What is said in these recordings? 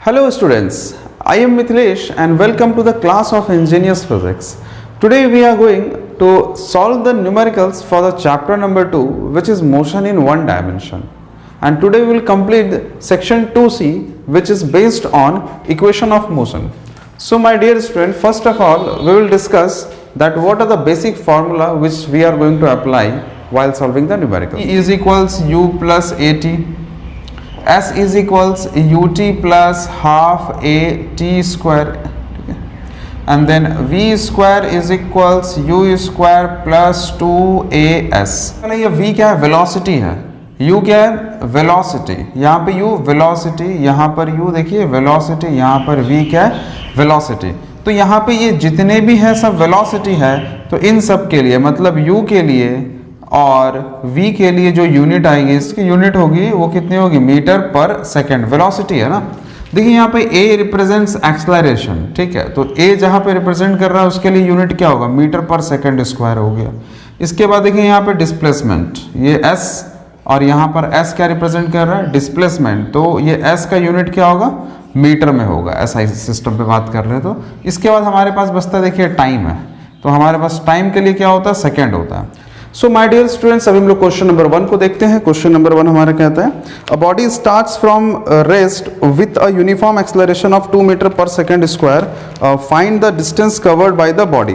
Hello students, I am Mithilesh and welcome to the class of Ingenious Physics. Today we are going to solve the numericals for the chapter number 2, which is motion in one dimension. And today we will complete section 2C, which is based on equation of motion. So my dear student, first of all we will discuss that what are the basic formula which we are going to apply while solving the numerical. E is equals u plus at, s is equals ut plus half a t square, and then v square is equals u square plus 2as. ये v क्या है? Velocity है. u क्या है? Velocity. यहाँ पे u velocity, यहाँ पर u देखिए वेलोसिटी, यहाँ पर v क्या है? वेलोसिटी. तो यहाँ पे ये जितने भी हैं सब वेलोसिटी है. तो इन सब के लिए मतलब u के लिए और v के लिए जो यूनिट आएगी, इसकी यूनिट होगी वो कितनी होगी? Metre per second. वेलोसिटी है ना. देखिए यहाँ पे a रिप्रेजेंट्स एक्सेलरेशन, ठीक है. तो a जहाँ पे रिप्रेजेंट कर रहा है उसके लिए यूनिट क्या होगा? मीटर पर सेकेंड स्क्वायर हो गया. इसके बाद देखिए यहाँ पे डिस्प्लेसमेंट, ये s और यहाँ पर s क्या रिप्रेजेंट कर रहा है? डिस्प्लेसमेंट. तो ये s का यूनिट क्या होगा? मीटर में होगा. ऐसा सिस्टम पे बात कर रहे हैं. तो इसके बाद हमारे पास बचता है देखिए टाइम है. तो हमारे पास टाइम के लिए क्या होता है? सेकेंड होता है. सो माय डियर स्टूडेंट्स, अभी हम लोग क्वेश्चन नंबर 1 को देखते हैं. क्वेश्चन नंबर 1 हमारा कहता है a body starts from rest with a uniform acceleration of 2 metre per second square, find the distance covered by the body.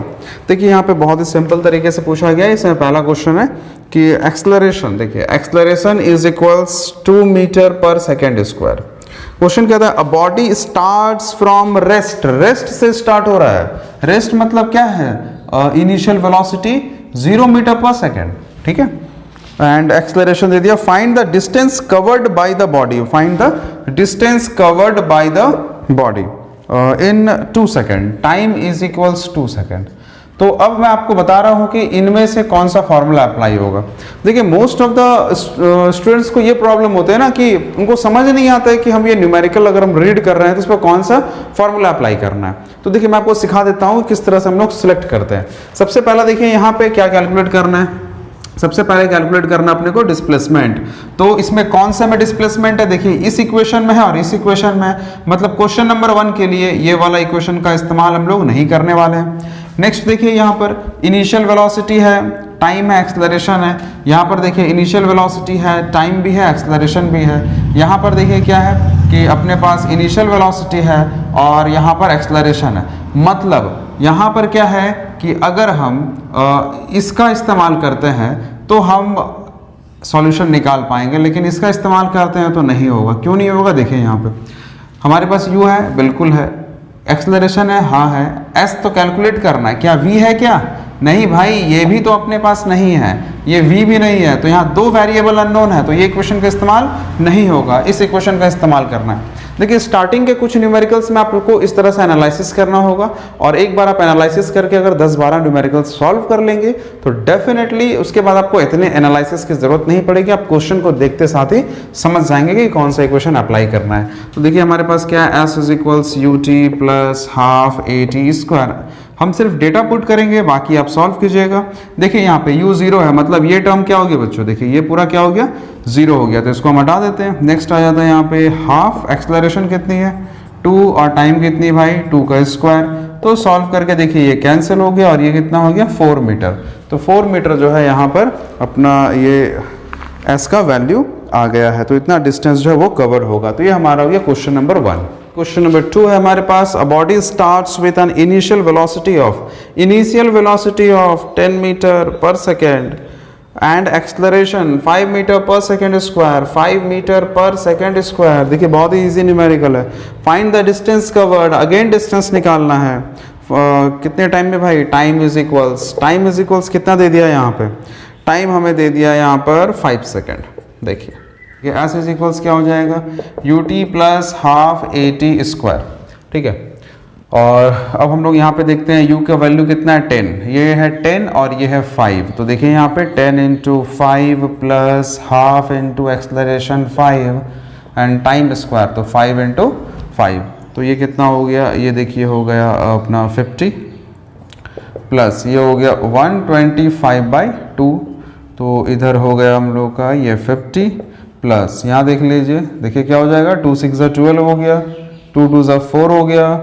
देखिए यहाँ पे बहुत ही सिंपल तरीके से पूछा गया है. इसमें पहला क्वेश्चन है कि एक्सेलरेशन, देखिए acceleration is equals 2 metre per second square. Question कहता है a body starts from rest. Rest से स्टार्ट हो रहा है. रेस्ट मतलब क्या है? Initial velocity 0 metre per second, ठीक है. एंड एक्सेलरेशन दे दिया. Find the distance covered by the body. Find the distance covered by the body in 2 second. Time is equals 2 second. तो अब मैं आपको बता रहा हूं कि इनमें से कौन सा फॉर्मूला अप्लाई होगा. देखिए मोस्ट ऑफ द स्टूडेंट्स को ये प्रॉब्लम होते हैं ना कि उनको समझ नहीं आता है कि हम ये न्यूमेरिकल अगर हम रीड कर रहे हैं तो उस पर कौन सा फॉर्मूला अप्लाई करना है. तो देखिए मैं आपको सिखा देता हूं किस तरह से हम लोग सिलेक्ट करते हैं. सबसे पहला देखिए यहाँ पे क्या कैलकुलेट करना है. सबसे पहले कैलकुलेट करना अपने को डिस्प्लेसमेंट. तो इसमें कौन सा में डिस्प्लेसमेंट है? देखिए इस इक्वेशन में है और इस इक्वेशन में है. मतलब क्वेश्चन नंबर 1 के लिए ये वाला इक्वेशन का इस्तेमाल हम लोग नहीं करने वाले हैं. नेक्स्ट देखिए यहाँ पर इनिशियल वेलोसिटी है, टाइम है, एक्सेलरेशन है. यहाँ पर देखिए इनिशियल वेलोसिटी है, टाइम भी है, एक्सेलरेशन भी है. यहाँ पर देखिए क्या है कि अपने पास इनिशियल वेलोसिटी है और यहाँ पर एक्सेलरेशन है. मतलब यहाँ पर क्या है कि अगर हम इसका इस्तेमाल करते हैं तो हम सॉल्यूशन निकाल पाएंगे, लेकिन इसका इस्तेमाल करते हैं तो नहीं होगा. क्यों नहीं होगा? देखिए यहाँ पे हमारे पास u है, बिल्कुल है. एक्सेलरेशन है, हाँ है. s तो कैलकुलेट करना है. क्या v है? क्या नहीं भाई, ये भी तो अपने पास नहीं है, ये v भी नहीं है. तो यहाँ 2 वेरिएबल अननोन है, तो ये इक्वेशन का इस्तेमाल नहीं होगा. इस इक्वेशन का इस्तेमाल करना है. देखिए स्टार्टिंग के कुछ न्यूमेरिकल्स में आपको इस तरह से एनालिसिस करना होगा और एक बार आप एनालिसिस करके अगर 10-12 न्यूमेरिकल्स सॉल्व कर लेंगे तो डेफिनेटली उसके बाद आपको इतने एनालिसिस की जरूरत नहीं पड़ेगी. आप क्वेश्चन को देखते साथ ही समझ जाएंगे कि कौन सा इक्वेशन अप्लाई करना है. तो देखिए हमारे पास क्या है? s is equals ut plus half a t square. हम सिर्फ डेटा पुट करेंगे, बाकी आप सॉल्व कीजिएगा. देखिए यहाँ पे u 0 है, मतलब ये टर्म क्या हो गया बच्चों? देखिए ये पूरा क्या हो गया? 0 हो गया. तो इसको हम हटा देते हैं. नेक्स्ट आ जाता है यहाँ पे हाफ. एक्सेलरेशन कितनी है? 2 और टाइम कितनी भाई? 2 का स्क्वायर. तो सॉल्व करके देखिए ये कैंसिल हो गया और ये कितना हो गया? 4 मीटर. तो 4 मीटर जो है यहाँ पर अपना ये s का वैल्यू आ गया है. तो इतना डिस्टेंस जो है वो कवर होगा. तो ये हमारा हो गया क्वेश्चन नंबर 1. क्वेश्चन नंबर 2 है हमारे पास a body starts with an initial velocity of 10 metre per second and acceleration 5 metre per second square. 5 metre per second square. देखिए बहुत ही इजी न्यूमेरिकल है. Find the distance covered. Again distance निकालना है. कितने टाइम में भाई? टाइम इज इक्वल्स कितना दे दिया यहाँ पे? टाइम हमें दे दिया यहाँ पर 5 सेकेंड. देखिए s इज इक्वल्स क्या हो जाएगा? ut plus half a t square, ठीक है. और अब हम लोग यहाँ पे देखते हैं u का वैल्यू कितना है? 10. ये है 10 और ये है 5. तो देखिए यहाँ पे 10 into 5 plus half into acceleration 5 and time square, तो 5 इंटू 5. तो ये कितना हो गया? ये देखिए हो गया अपना 50 प्लस ये हो गया 125/2. तो इधर हो गया हम लोग का ये 50 प्लस यहाँ देख लीजिए, देखिए क्या हो जाएगा 2 6 12 हो गया 2 2 ज़ा 4 हो गया,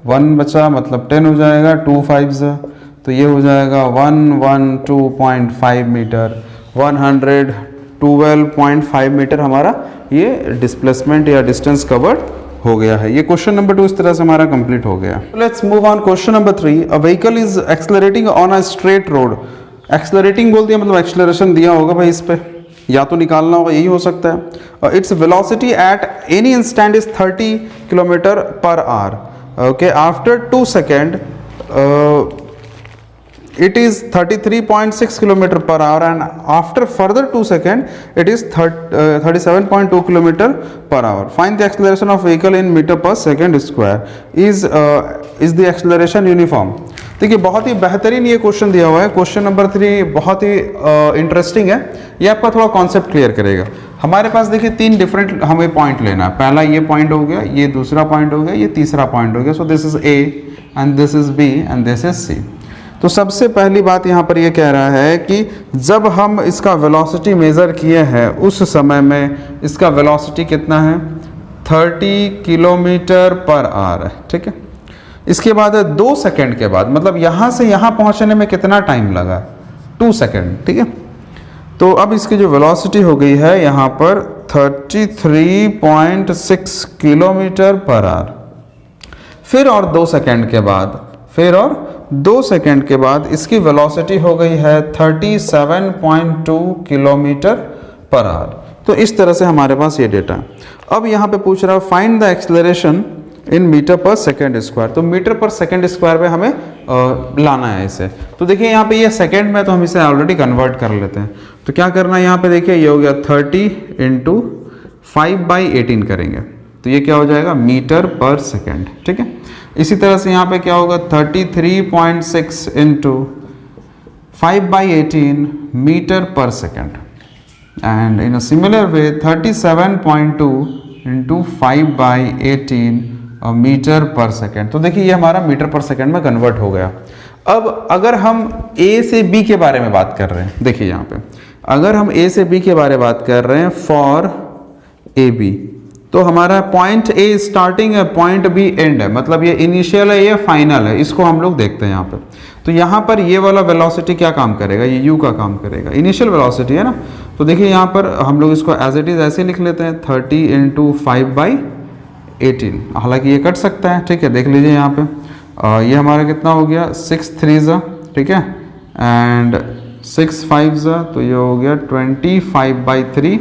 1 बचा मतलब 10 हो जाएगा, 2 5 ज़ा तो ये हो जाएगा 112.5 मीटर, 112.5 मीटर हमारा ये डिस्प्लेसमेंट या डिस्टेंस कवर्ड हो गया है। ये क्वेश्चन नंबर 2 इस तरह से हमारा कंप्लीट हो गया। Let's move on question number 3। A vehicle is accelerating on a straight road. Accelerating बोल दिया मतलब एक्सेलरेशन दिया होगा भाई, इस पे या तो निकालना होगा, यही हो सकता है। Its velocity at any instant is 30 kilometre per our. Okay, after 2 second it is 33.6 kilometer per hour and after further 2 seconds it is 37.2 kilometer per hour. Find the acceleration of vehicle in meter per second square. Is the acceleration uniform? देखिए बहुत ही बेहतरीन ये question दिया हुआ है। Question number 3 बहुत ही interesting है, ये आपका थोड़ा कॉन्सेप्ट क्लियर करेगा। हमारे पास देखिए 3 डिफरेंट हमें पॉइंट लेना है। पहला ये पॉइंट हो गया, ये दूसरा पॉइंट हो गया, ये तीसरा पॉइंट हो गया। So this is A and this is B and this is C. तो सबसे पहली बात यहाँ पर ये कह रहा है कि जब हम इसका वेलोसिटी मेज़र किए हैं उस समय में इसका वेलोसिटी कितना है, 30 किलोमीटर पर आवर है, ठीक है। इसके बाद 2 सेकंड के बाद, मतलब यहाँ से यहाँ पहुँचने में कितना टाइम लगा, 2 सेकंड, ठीक है। तो अब इसकी जो वेलोसिटी हो गई है यहाँ पर 33.6 किलोमीटर पर आवर। फिर और 2 सेकंड के बाद, फिर और 2 सेकंड के बाद इसकी वेलोसिटी हो गई है 37.2 किलोमीटर पर आवर। तो इस तरह से हमारे पास ये डेटा है। अब यहाँ पे पूछ रहा है find the acceleration in metre per second square. तो मीटर पर सेकेंड स्क्वायर पे हमें लाना है इसे। तो देखिए यहाँ पे ये सेकेंड में, तो हम इसे ऑलरेडी कन्वर्ट कर लेते हैं। तो क्या करना है यहाँ पे, देखिए ये हो गया 30 × 5/18 करेंगे तो ये क्या हो जाएगा, मीटर पर सेकेंड, ठीक है। इसी तरह से यहाँ पे क्या होगा 33.6 × 5/18 metre per second and in a similar way 37.2 × 5/18 metre per second. तो देखिए ये हमारा मीटर पर सेकेंड में कन्वर्ट हो गया। अब अगर हम ए से बी के बारे में बात कर रहे हैं, देखिए यहाँ पे अगर हम ए से बी के बारे में बात कर रहे हैं फॉर ए बी, तो हमारा पॉइंट ए स्टार्टिंग है, पॉइंट बी एंड है, मतलब ये इनिशियल है, ये फाइनल है। इसको हम लोग देखते हैं यहाँ पे। तो यहाँ पर ये वाला वेलोसिटी क्या काम करेगा, ये u का काम करेगा, इनिशियल वेलोसिटी है ना। तो देखिए यहाँ पर हम लोग इसको एज इट इज ऐसे लिख लेते हैं 30 × 5/18। हालांकि ये कट सकता है, ठीक है, देख लीजिए यहाँ पे ये हमारा कितना हो गया 6 3 ठीक है, एंड 6 5 तो ये हो गया 25/3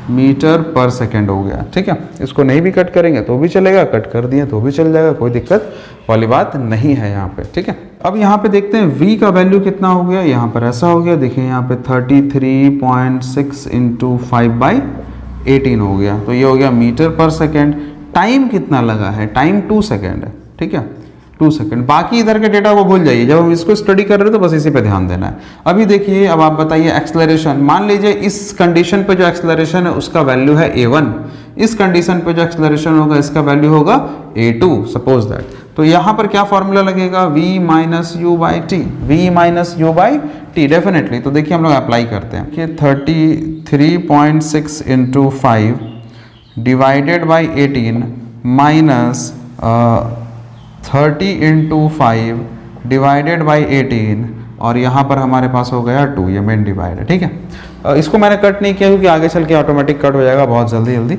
मीटर पर सेकेंड हो गया, ठीक है। इसको नहीं भी कट करेंगे तो भी चलेगा, कट कर दिए तो भी चल जाएगा, कोई दिक्कत वाली बात नहीं है यहाँ पे, ठीक है। अब यहाँ पे देखते हैं v का वैल्यू कितना हो गया। यहाँ पर ऐसा हो गया, देखिए यहाँ पे 33.6 × 5/18 हो गया, तो ये हो गया मीटर पर सेकेंड। टाइम कितना लगा है, टाइम 2 सेकेंड है, ठीक है, 2 सेकेंड। बाकी इधर के डेटा को भूल जाइए, जब हम इसको स्टडी कर रहे हैं तो बस इसी पे ध्यान देना है। अभी देखिए, अब आप बताइए एक्सेलरेशन। मान लीजिए इस कंडीशन पे जो एक्सेलरेशन है उसका वैल्यू है a1, इस कंडीशन पे जो एक्सेलरेशन होगा इसका वैल्यू होगा a2, सपोज दैट। तो यहाँ पर क्या फॉर्मूला लगेगा, v - u/t, v - u/t definitely. तो देखिए हम लोग अप्लाई करते हैं कि 33.6 × 5 divided by 18 minus 30 × 5 divided by 18 और यहाँ पर हमारे पास हो गया 2, ये मेन डिवाइड है, ठीक है। इसको मैंने कट नहीं किया क्योंकि आगे चल के ऑटोमेटिक कट हो जाएगा बहुत जल्दी।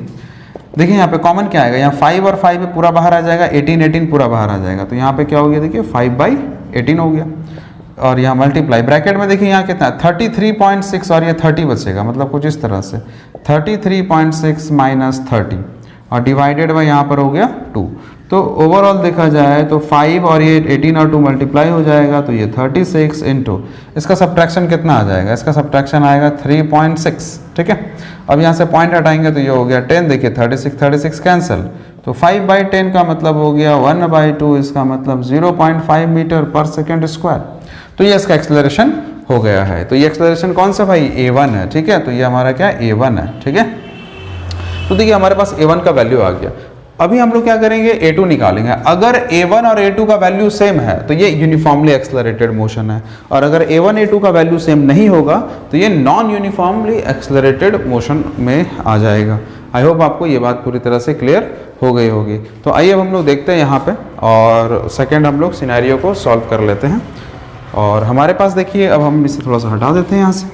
देखिए यहाँ पे कॉमन क्या आएगा, यहाँ 5 और 5 पूरा बाहर आ जाएगा, 18 पूरा बाहर आ जाएगा। तो यहाँ पे क्या हो गया, देखिए 5/18 हो गया और यहाँ मल्टीप्लाई ब्रैकेट में देखिए यहाँ कितना 33.6 और ये 30 बचेगा, मतलब कुछ इस तरह से 33.6 माइनस 30 और डिवाइडेड बाई यहाँ पर हो गया 2। तो ओवरऑल देखा जाए तो 5 और ये 18 और 2 मल्टीप्लाई हो जाएगा, तो ये 36 × इसका सब्ट्रैक्शन कितना आ जाएगा, इसका सब्ट्रैक्शन आएगा 3.6, ठीक है। अब यहाँ से पॉइंट हटाएंगे तो ये हो गया 10, देखिए 36 कैंसिल, तो 5/10 का मतलब हो गया 1/2, इसका मतलब 0.5 मीटर पर सेकेंड स्क्वायर। तो ये इसका एक्सेलरेशन हो गया है। तो ये एक्सेलरेशन कौन सा भाई, a1 है, ठीक है। तो ये हमारा क्या a1 है, ठीक है। तो देखिए हमारे पास a1 का वैल्यू आ गया। अभी हम लोग क्या करेंगे, a2 निकालेंगे। अगर a1 और a2 का वैल्यू सेम है तो ये यूनिफॉर्मली एक्सेलरेटेड मोशन है, और अगर a1 a2 का वैल्यू सेम नहीं होगा तो ये नॉन यूनिफॉर्मली एक्सेलरेटेड मोशन में आ जाएगा। आई होप आपको ये बात पूरी तरह से क्लियर हो गई होगी। तो आइए अब हम लोग देखते हैं यहाँ पे, और सेकेंड हम लोग सिनेरियो को सॉल्व कर लेते हैं। और हमारे पास देखिए, अब हम इसे थोड़ा सा हटा देते हैं यहाँ से,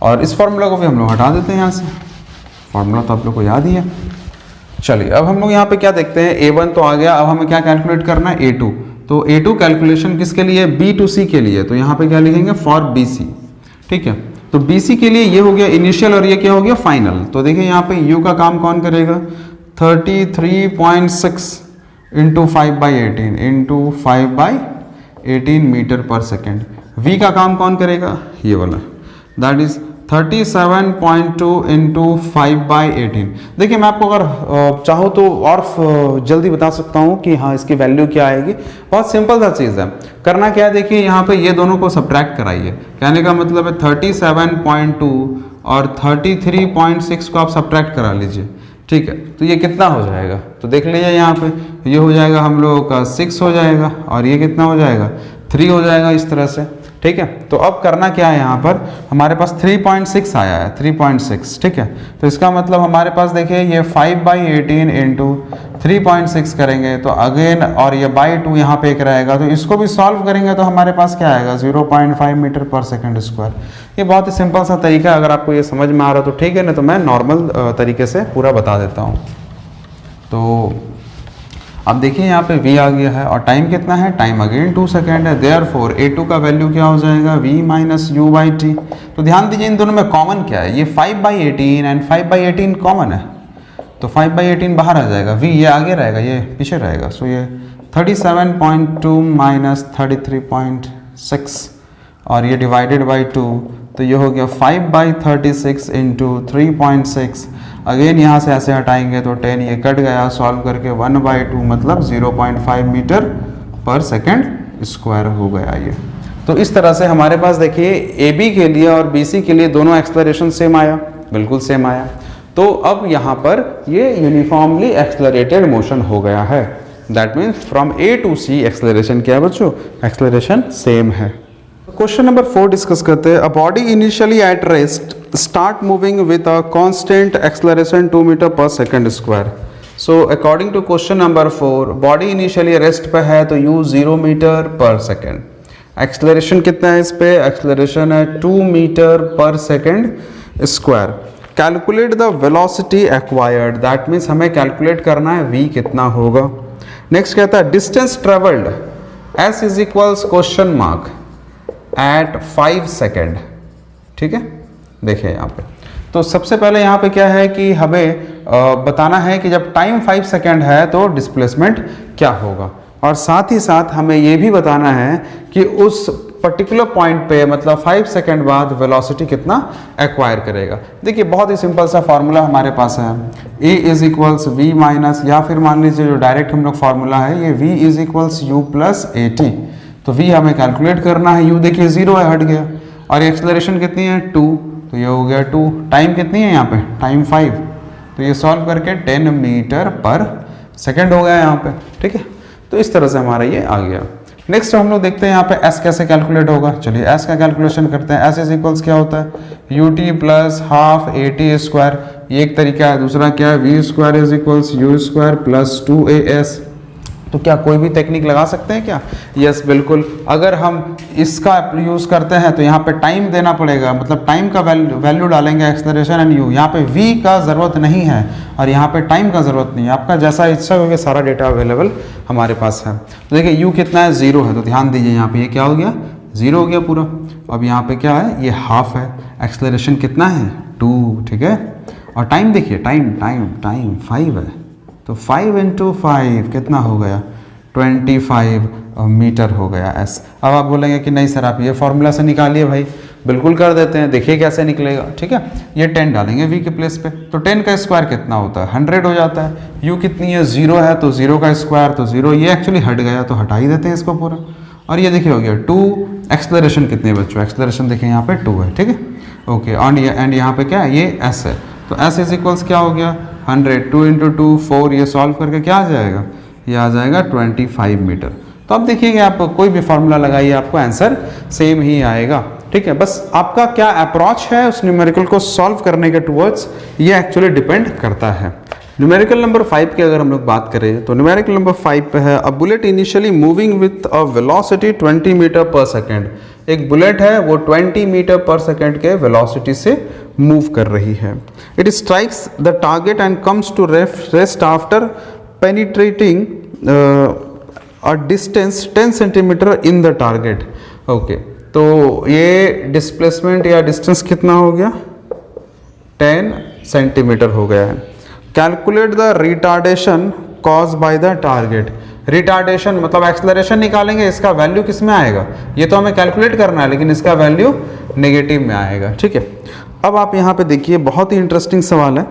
और इस फार्मूला को भी हम लोग हटा देते हैं यहाँ से। फार्मूला तो आप लोग को याद ही है। चलिए अब हम लोग यहाँ पे क्या देखते हैं, A1 तो आ गया, अब हमें क्या कैलकुलेट करना है, A2। तो A2 कैलकुलेशन किसके लिए, B to C के लिए। तो यहाँ पे क्या लिखेंगे, फॉर BC, ठीक है। तो BC के लिए ये हो गया इनिशियल और ये क्या हो गया, फाइनल। तो देखिए यहाँ पे U का काम कौन करेगा, 33.6 into 5/18 into 5/18 metre per second. V का काम कौन करेगा, ये वाला, दैट इज 37.2 इंटू 5/18। देखिए मैं आपको अगर चाहूँ तो और जल्दी बता सकता हूँ कि हाँ इसकी वैल्यू क्या आएगी। बहुत सिंपल सा चीज़ है, करना क्या है, देखिए यहाँ पे ये दोनों को सब्ट्रैक्ट कराइए। कहने का मतलब है 37.2 और 33.6 को आप सब्ट्रैक्ट करा लीजिए, ठीक है। तो ये कितना हो जाएगा, तो देख लीजिए यहाँ पे ये हो जाएगा हम लोगों का 6 हो जाएगा, और ये कितना हो जाएगा, 3 हो जाएगा, इस तरह से, ठीक है। तो अब करना क्या है, यहाँ पर हमारे पास 3.6 आया है, 3.6, ठीक है। तो इसका मतलब हमारे पास देखिए ये 5/18 इंटू 3.6 करेंगे तो अगेन, और ये बाई 2 यहाँ पे एक रहेगा, तो इसको भी सॉल्व करेंगे तो हमारे पास क्या आएगा, 0.5 मीटर पर सेकेंड स्क्वायर। ये बहुत ही सिंपल सा तरीका है, अगर आपको ये समझ में आ रहा तो ठीक है, नहीं तो मैं नॉर्मल तरीके से पूरा बता देता हूँ। तो अब देखिए यहाँ पे V आ गया है, और टाइम कितना है, टाइम अगेन 2 सेकेंड है। देयरफॉर A2 का वैल्यू क्या हो जाएगा, V माइनस U/T। तो ध्यान दीजिए इन दोनों में कॉमन क्या है, ये 5/18 एंड 5/18 कॉमन है, तो 5/18 बाहर आ जाएगा, V ये आगे रहेगा, ये पीछे रहेगा। सो ये 37.2 माइनस 33.6 और ये डिवाइडेड बाई 2, तो ये हो गया 5/36 इंटू 3.6। अगेन यहाँ से ऐसे हटाएंगे तो 10 ये कट गया, सॉल्व करके 1/2 मतलब 0.5 मीटर पर सेकेंड स्क्वायर हो गया ये। तो इस तरह से हमारे पास देखिए AB के लिए और BC के लिए दोनों एक्सेलरेशन सेम आया, बिल्कुल सेम आया। तो अब यहाँ पर ये यूनिफॉर्मली एक्सेलरेटेड मोशन हो गया है, that means from A to C acceleration क्या है बच्चों, एक्सेलरेशन सेम है। क्वेश्चन नंबर 4 डिस्कस करते हैं। A body initially at rest start moving with a constant acceleration 2 metre per second square. So according to question number 4, body initially rest पे है तो u 0 metre per second. Acceleration कितना है इस पे, acceleration है 2 metre per second square. Calculate the velocity acquired, that means हमें calculate करना है v कितना होगा। नेक्स्ट कहता है distance travelled s is equals question mark at 5 second, ठीक है। देखिए यहाँ पे तो सबसे पहले यहाँ पे क्या है कि हमें बताना है कि जब टाइम 5 सेकेंड है तो डिस्प्लेसमेंट क्या होगा, और साथ ही साथ हमें ये भी बताना है कि उस पर्टिकुलर पॉइंट पे मतलब 5 सेकेंड बाद वेलोसिटी कितना एक्वायर करेगा। देखिए बहुत ही सिंपल सा फार्मूला हमारे पास है, A is equals V minus, या फिर मान लीजिए जो डायरेक्ट हम लोग फार्मूला है ये V is equals U plus AT। तो V हमें कैलकुलेट करना है, U देखिए 0 है, हट गया, और एक्सेलरेशन कितनी है 2, तो ये हो गया 2। टाइम कितनी है यहाँ पे, टाइम 5, तो ये सॉल्व करके 10 मीटर पर सेकेंड हो गया यहाँ पे, ठीक है। तो इस तरह से हमारा ये आ गया। नेक्स्ट हम लोग देखते हैं यहाँ पे S कैसे कैलकुलेट होगा। चलिए S का कैलकुलेशन करते हैं। S इज इक्वल्स क्या होता है, UT plus half AT square, ये एक तरीका है। दूसरा क्या है, V square is equals U square plus 2AS। तो क्या कोई भी टेक्निक लगा सकते हैं क्या, यस बिल्कुल। अगर हम इसका यूज़ करते हैं तो यहाँ पे टाइम देना पड़ेगा, मतलब टाइम का वैल्यू डालेंगे एक्सेलरेशन एंड U। यहाँ पे V का ज़रूरत नहीं है और यहाँ पे टाइम का ज़रूरत नहीं है, आपका जैसा इच्छा होगा सारा डेटा अवेलेबल हमारे पास है। तो देखिए U कितना है, 0 है, तो ध्यान दीजिए यहाँ पे ये क्या हो गया, 0 हो गया पूरा। अब यहाँ पे क्या है, ये हाफ है, एक्सेलरेशन कितना है 2, ठीक है। और टाइम देखिए, टाइम 5 है, तो 5 इंटू 5 कितना हो गया, 25 मीटर हो गया S। अब आप बोलेंगे कि नहीं सर आप ये फॉर्मूला से निकालिए भाई, बिल्कुल कर देते हैं, देखिए कैसे निकलेगा, ठीक है। ये 10 डालेंगे V के प्लेस पे, तो 10 का स्क्वायर कितना होता है, 100 हो जाता है। U कितनी है, 0 है, तो 0 का स्क्वायर तो 0, ये एक्चुअली हट गया तो हटा ही देते हैं इसको पूरा। और ये देखिए हो गया 2। एक्सेलरेशन कितनी है बच्चों, एक्सेलरेशन देखिए यहाँ पे 2 है, ठीक है, ओके। एंड यहाँ पे क्या है, ये S है, तो S इज इक्वल्स क्या हो गया 100, 2 इंटू 2 4, ये सॉल्व करके क्या आ जाएगा, ये आ जाएगा 25 मीटर। तो अब देखिए आप कोई भी फार्मूला लगाइए आपको आंसर सेम ही आएगा। ठीक है, बस आपका क्या अप्रोच है उस न्यूमेरिकल को सॉल्व करने के टुवर्ड्स, ये एक्चुअली डिपेंड करता है। न्यूमेरिकल नंबर 5 की अगर हम लोग बात करें तो न्यूमेरिकल नंबर 5 पे है, a bullet initially moving with a velocity 20 metre per second. एक बुलेट है वो 20 मीटर पर सेकेंड के वेलोसिटी से मूव कर रही है। It strikes the target and comes to rest after penetrating a distance 10 centimetre in the target. Okay, तो ये डिस्प्लेसमेंट या डिस्टेंस कितना हो गया, 10 सेंटीमीटर हो गया है। Calculate the retardation cause by the target. Retardation मतलब एक्सेलरेशन निकालेंगे, इसका वैल्यू किस में आएगा, ये तो हमें कैलकुलेट करना है, लेकिन इसका वैल्यू नेगेटिव में आएगा। ठीक है, अब आप यहाँ पे देखिए, बहुत ही इंटरेस्टिंग सवाल है,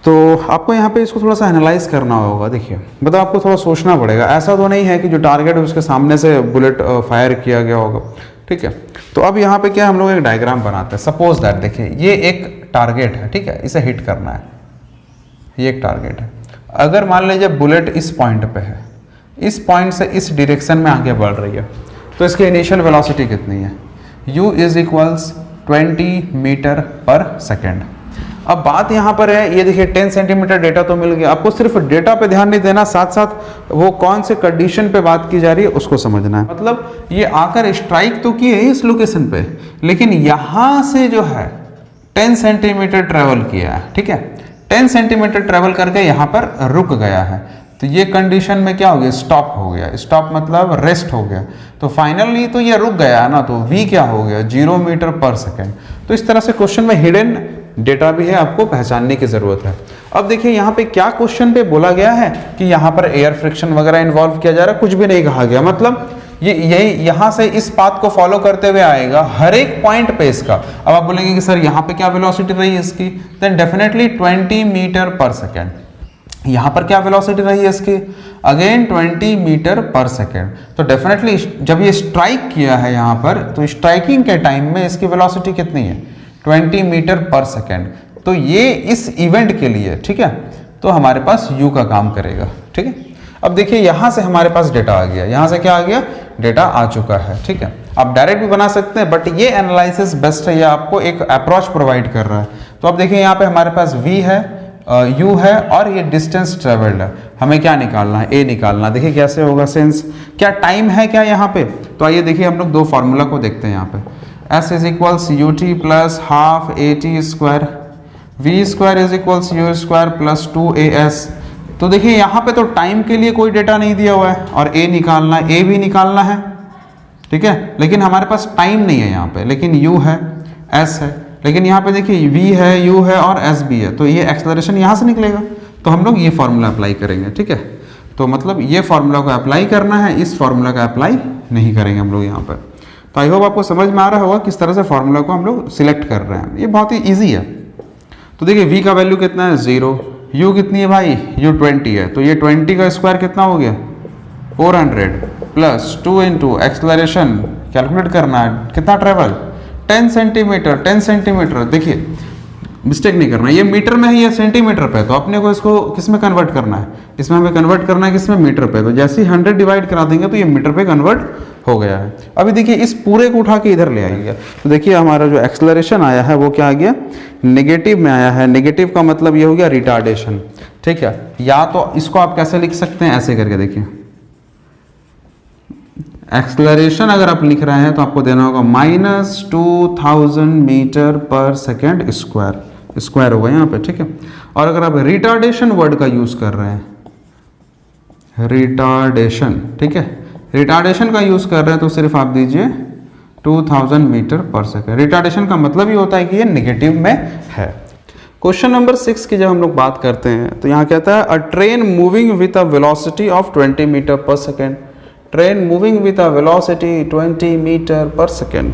तो आपको यहाँ पे इसको थोड़ा सा एनालाइज करना होगा। देखिए, मतलब आपको थोड़ा सोचना पड़ेगा, ऐसा तो नहीं है कि जो टारगेट है उसके सामने से बुलेट फायर किया गया होगा। ठीक है, तो अब यहाँ पे क्या हम लोग एक डायग्राम बनाते हैं। सपोज दैट, देखिए ये एक टारगेट है, ठीक है, इसे हिट करना है, ये एक टारगेट है। अगर मान लीजिए बुलेट इस पॉइंट पे है, इस पॉइंट से इस डायरेक्शन में आगे बढ़ रही है, तो इसकी इनिशियल वेलोसिटी कितनी है, u is equals 20 metre per second. अब बात यहाँ पर है, ये देखिए 10 सेंटीमीटर डेटा तो मिल गया, आपको सिर्फ डेटा पे ध्यान नहीं देना, साथ साथ वो कौन से कंडीशन पे बात की जा रही है उसको समझना है। मतलब ये आकर स्ट्राइक तो की है इस लोकेशन पे, लेकिन यहाँ से जो है 10 सेंटीमीटर ट्रेवल किया है। ठीक है, 10 सेंटीमीटर ट्रेवल करके यहाँ पर रुक गया है, तो ये कंडीशन में क्या हो गया, स्टॉप हो गया। स्टॉप मतलब रेस्ट हो गया, तो फाइनली तो ये रुक गया है ना, तो v क्या हो गया, 0 मीटर पर सेकेंड। तो इस तरह से क्वेश्चन में हिडन डेटा भी है, आपको पहचानने की जरूरत है। अब देखिए यहाँ पे क्या क्वेश्चन पे बोला गया है कि यहाँ पर एयर फ्रिक्शन वगैरह इन्वॉल्व किया जा रहा है, कुछ भी नहीं कहा गया। मतलब ये यही यहाँ से इस पाथ को फॉलो करते हुए आएगा हर एक पॉइंट पे इसका। अब आप बोलेंगे कि सर यहाँ पे क्या वेलोसिटी रही है इसकी, then definitely 20 metre per second. यहाँ पर क्या वेलोसिटी रही है इसकी, अगेन 20 मीटर पर सेकेंड। तो डेफिनेटली जब ये स्ट्राइक किया है यहाँ पर, तो स्ट्राइकिंग के टाइम में इसकी वेलोसिटी कितनी है, 20 मीटर पर सेकेंड। तो ये इस इवेंट के लिए, ठीक है, तो हमारे पास u का काम करेगा। ठीक है, अब देखिए यहाँ से हमारे पास डेटा आ गया, यहाँ से क्या आ गया, डेटा आ चुका है। ठीक है, आप डायरेक्ट भी बना सकते हैं, बट ये एनालिसिस बेस्ट है, ये आपको एक अप्रोच प्रोवाइड कर रहा है। तो अब देखिए यहाँ पे हमारे पास v है, u है, और ये डिस्टेंस ट्रेवल्ड है। हमें क्या निकालना है, a निकालना है। देखिए कैसे होगा, सेंस क्या टाइम है क्या यहाँ पे, तो आइए देखिए हम लोग दो फार्मूला को देखते हैं यहाँ पे। s is equals U T plus half A T square, V square is equals U square plus 2as। तो देखिए यहाँ पे तो टाइम के लिए कोई डेटा नहीं दिया हुआ है, और a निकालना है, a भी निकालना है। ठीक है, लेकिन हमारे पास टाइम नहीं है यहाँ पे, लेकिन u है, s है, लेकिन यहाँ पे देखिए v है, u है और s भी है, तो ये एक्सेलरेशन यहाँ से निकलेगा। तो हम लोग ये फॉर्मूला अप्लाई करेंगे। ठीक है, तो मतलब ये फॉर्मूला को अप्लाई करना है, इस फॉर्मूला का अप्लाई नहीं करेंगे हम लोग यहाँ पर। तो आई होप आपको समझ में आ रहा होगा किस तरह से फॉर्मूला को हम लोग सिलेक्ट कर रहे हैं, ये बहुत ही ईजी है। तो देखिए v का वैल्यू कितना है, 0, u कितनी है भाई, u 20 है, तो ये 20 का स्क्वायर कितना हो गया, 400 प्लस 2 इंटू एक्सेलरेशन कैलकुलेट करना है, कितना ट्रेवल, 10 सेंटीमीटर। 10 सेंटीमीटर, देखिए मिस्टेक नहीं करना, ये मीटर में है, ये सेंटीमीटर पे है, तो अपने को इसको किस में कन्वर्ट करना है, इसमें हमें कन्वर्ट करना है किसमें, मीटर पे। तो जैसे ही 100 डिवाइड करा देंगे तो ये मीटर पे कन्वर्ट हो गया है। अभी देखिए इस पूरे को उठा के इधर ले आइए, तो देखिए हमारा जो एक्सेलरेशन आया है वो क्या आ गया, नेगेटिव में आया है। नेगेटिव का मतलब ये हो गया रिटार्डेशन। ठीक है, या तो इसको आप कैसे लिख सकते हैं, ऐसे करके देखिए, एक्सेलरेशन अगर आप लिख रहे हैं तो आपको देना होगा -2000 metre per second square, square होगा यहाँ पे। ठीक है, और अगर आप रिटार्डेशन वर्ड का यूज कर रहे हैं, रिटार्डेशन, ठीक है, रिटार्डेशन का यूज कर रहे हैं, तो सिर्फ आप दीजिए 2000 मीटर पर सेकेंड। रिटार्डेशन का मतलब ये होता है कि ये नेगेटिव में है। क्वेश्चन नंबर 6 की जब हम लोग बात करते हैं तो यहाँ कहता है, a train moving with a velocity of 20 metre per second. Train moving with a velocity 20 metre per second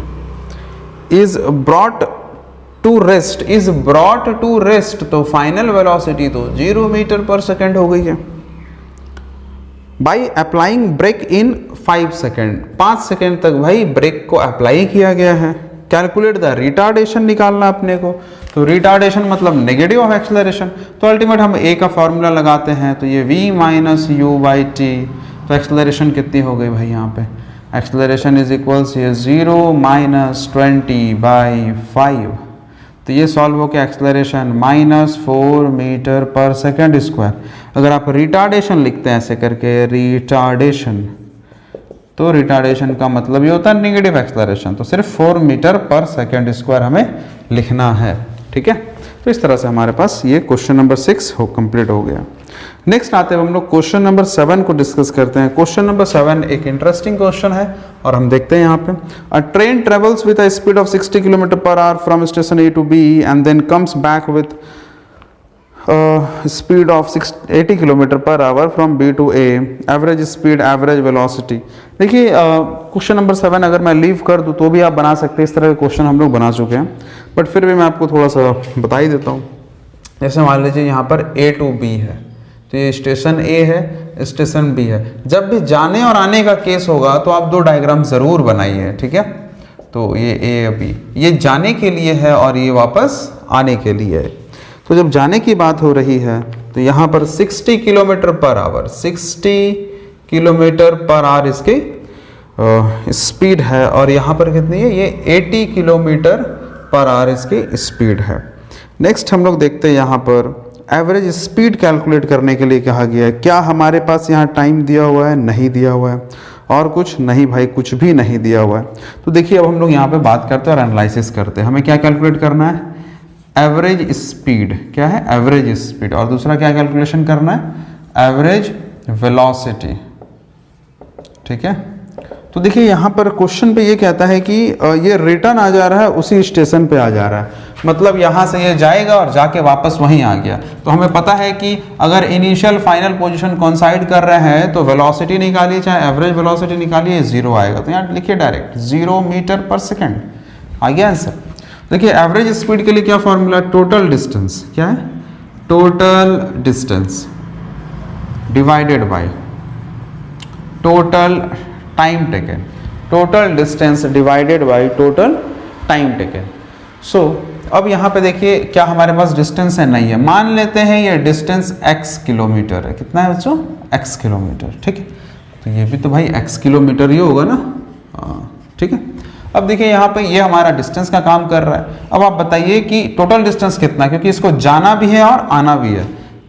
is brought to rest, is brought to rest, तो फाइनल वेलोसिटी तो 0 मीटर पर सेकेंड हो गई है। By applying brake in 5 second, 5 second तक भाई break को apply किया गया है। कैलकुलेट द रिटार्डेशन निकालना अपने को, तो रिटार्डेशन मतलब नेगेटिव ऑफ एक्सेलरेशन, तो अल्टीमेट हम a का फॉर्मूला लगाते हैं, तो ये v minus you by T, तो एक्सेलरेशन कितनी हो गई भाई यहाँ पे एक्सेलरेशन इज इक्वल्स ये 0 माइनस 20/5। तो ये सॉल्व हो गया acceleration -4 metre per second square. अगर आप रिटार्डेशन लिखते हैं ऐसे करके रिटार्डेशन, तो रिटार्डेशन का मतलब ये होता है नेगेटिव एक्सेलरेशन, तो सिर्फ 4 मीटर पर सेकेंड स्क्वायर हमें लिखना है। ठीक है, तो इस तरह से हमारे पास ये क्वेश्चन नंबर 6 कंप्लीट हो गया। नेक्स्ट आते हैं हम लोग क्वेश्चन नंबर 7 को डिस्कस करते हैं। क्वेश्चन नंबर 7 एक इंटरेस्टिंग क्वेश्चन है और हम देखते हैं यहाँ पे a train travels with a speed of 60 kilometre per hour from station A to B and then comes back with speed of 80 kilometre per hour from B to A, average speed average velocity. देखिए question number 7 अगर मैं leave कर दूँ तो भी आप बना सकते हैं, इस तरह के क्वेश्चन हम लोग बना चुके हैं, बट फिर भी मैं आपको थोड़ा सा बता ही देता हूँ। जैसे मान लीजिए यहाँ पर ए टू बी है, तो ये स्टेशन ए है, स्टेशन बी है। जब भी जाने और आने का केस होगा तो आप 2 डायग्राम ज़रूर बनाइए। ठीक है, तो ये ए बी, ये जाने के लिए है और ये वापस आने के लिए है। तो जब जाने की बात हो रही है तो यहाँ पर 60 kilometre per our, 60 kilometre per our इसकी स्पीड है, और यहाँ पर कितनी है, ये 80 किलोमीटर पर आवर इसकी स्पीड है। नेक्स्ट हम लोग देखते हैं यहाँ पर एवरेज स्पीड कैलकुलेट करने के लिए कहा गया है। क्या हमारे पास यहाँ टाइम दिया हुआ है? नहीं दिया हुआ है। और कुछ नहीं भाई, कुछ भी नहीं दिया हुआ है। तो देखिए अब हम लोग यहाँ पे बात करते हैं और एनालिसिस करते हैं। हमें क्या कैलकुलेट करना है? Average speed. क्या है? Average speed. और दूसरा क्या कैलकुलेशन करना है? Average velocity. ठीक है, तो देखिए यहाँ पर क्वेश्चन पे ये कहता है कि ये रिटर्न आ जा रहा है, उसी स्टेशन पे आ जा रहा है, मतलब यहाँ से ये जाएगा और जाके वापस वहीं आ गया। तो हमें पता है कि अगर इनिशियल फाइनल पोजीशन कोइंसाइड कर रहे हैं तो वेलोसिटी निकालिए, चाहे एवरेज वेलोसिटी निकालिए, 0 आएगा। तो यहाँ लिखिए डायरेक्ट 0 मीटर पर सेकेंड, आ गया आंसर। देखिए एवरेज स्पीड के लिए क्या फॉर्मूला? Total distance. क्या है? Total distance divided by total time taken. Total distance divided by total time taken. So अब यहाँ पे देखिए क्या हमारे पास डिस्टेंस है? नहीं है। मान लेते हैं ये डिस्टेंस x किलोमीटर है। कितना है बच्चों? x kilometre. ठीक है, तो ये भी तो भाई x किलोमीटर ही होगा ना। ठीक है, अब देखिए यहाँ पे ये हमारा डिस्टेंस का काम कर रहा है। अब आप बताइए कि टोटल डिस्टेंस कितना है, क्योंकि इसको जाना भी है और आना भी है।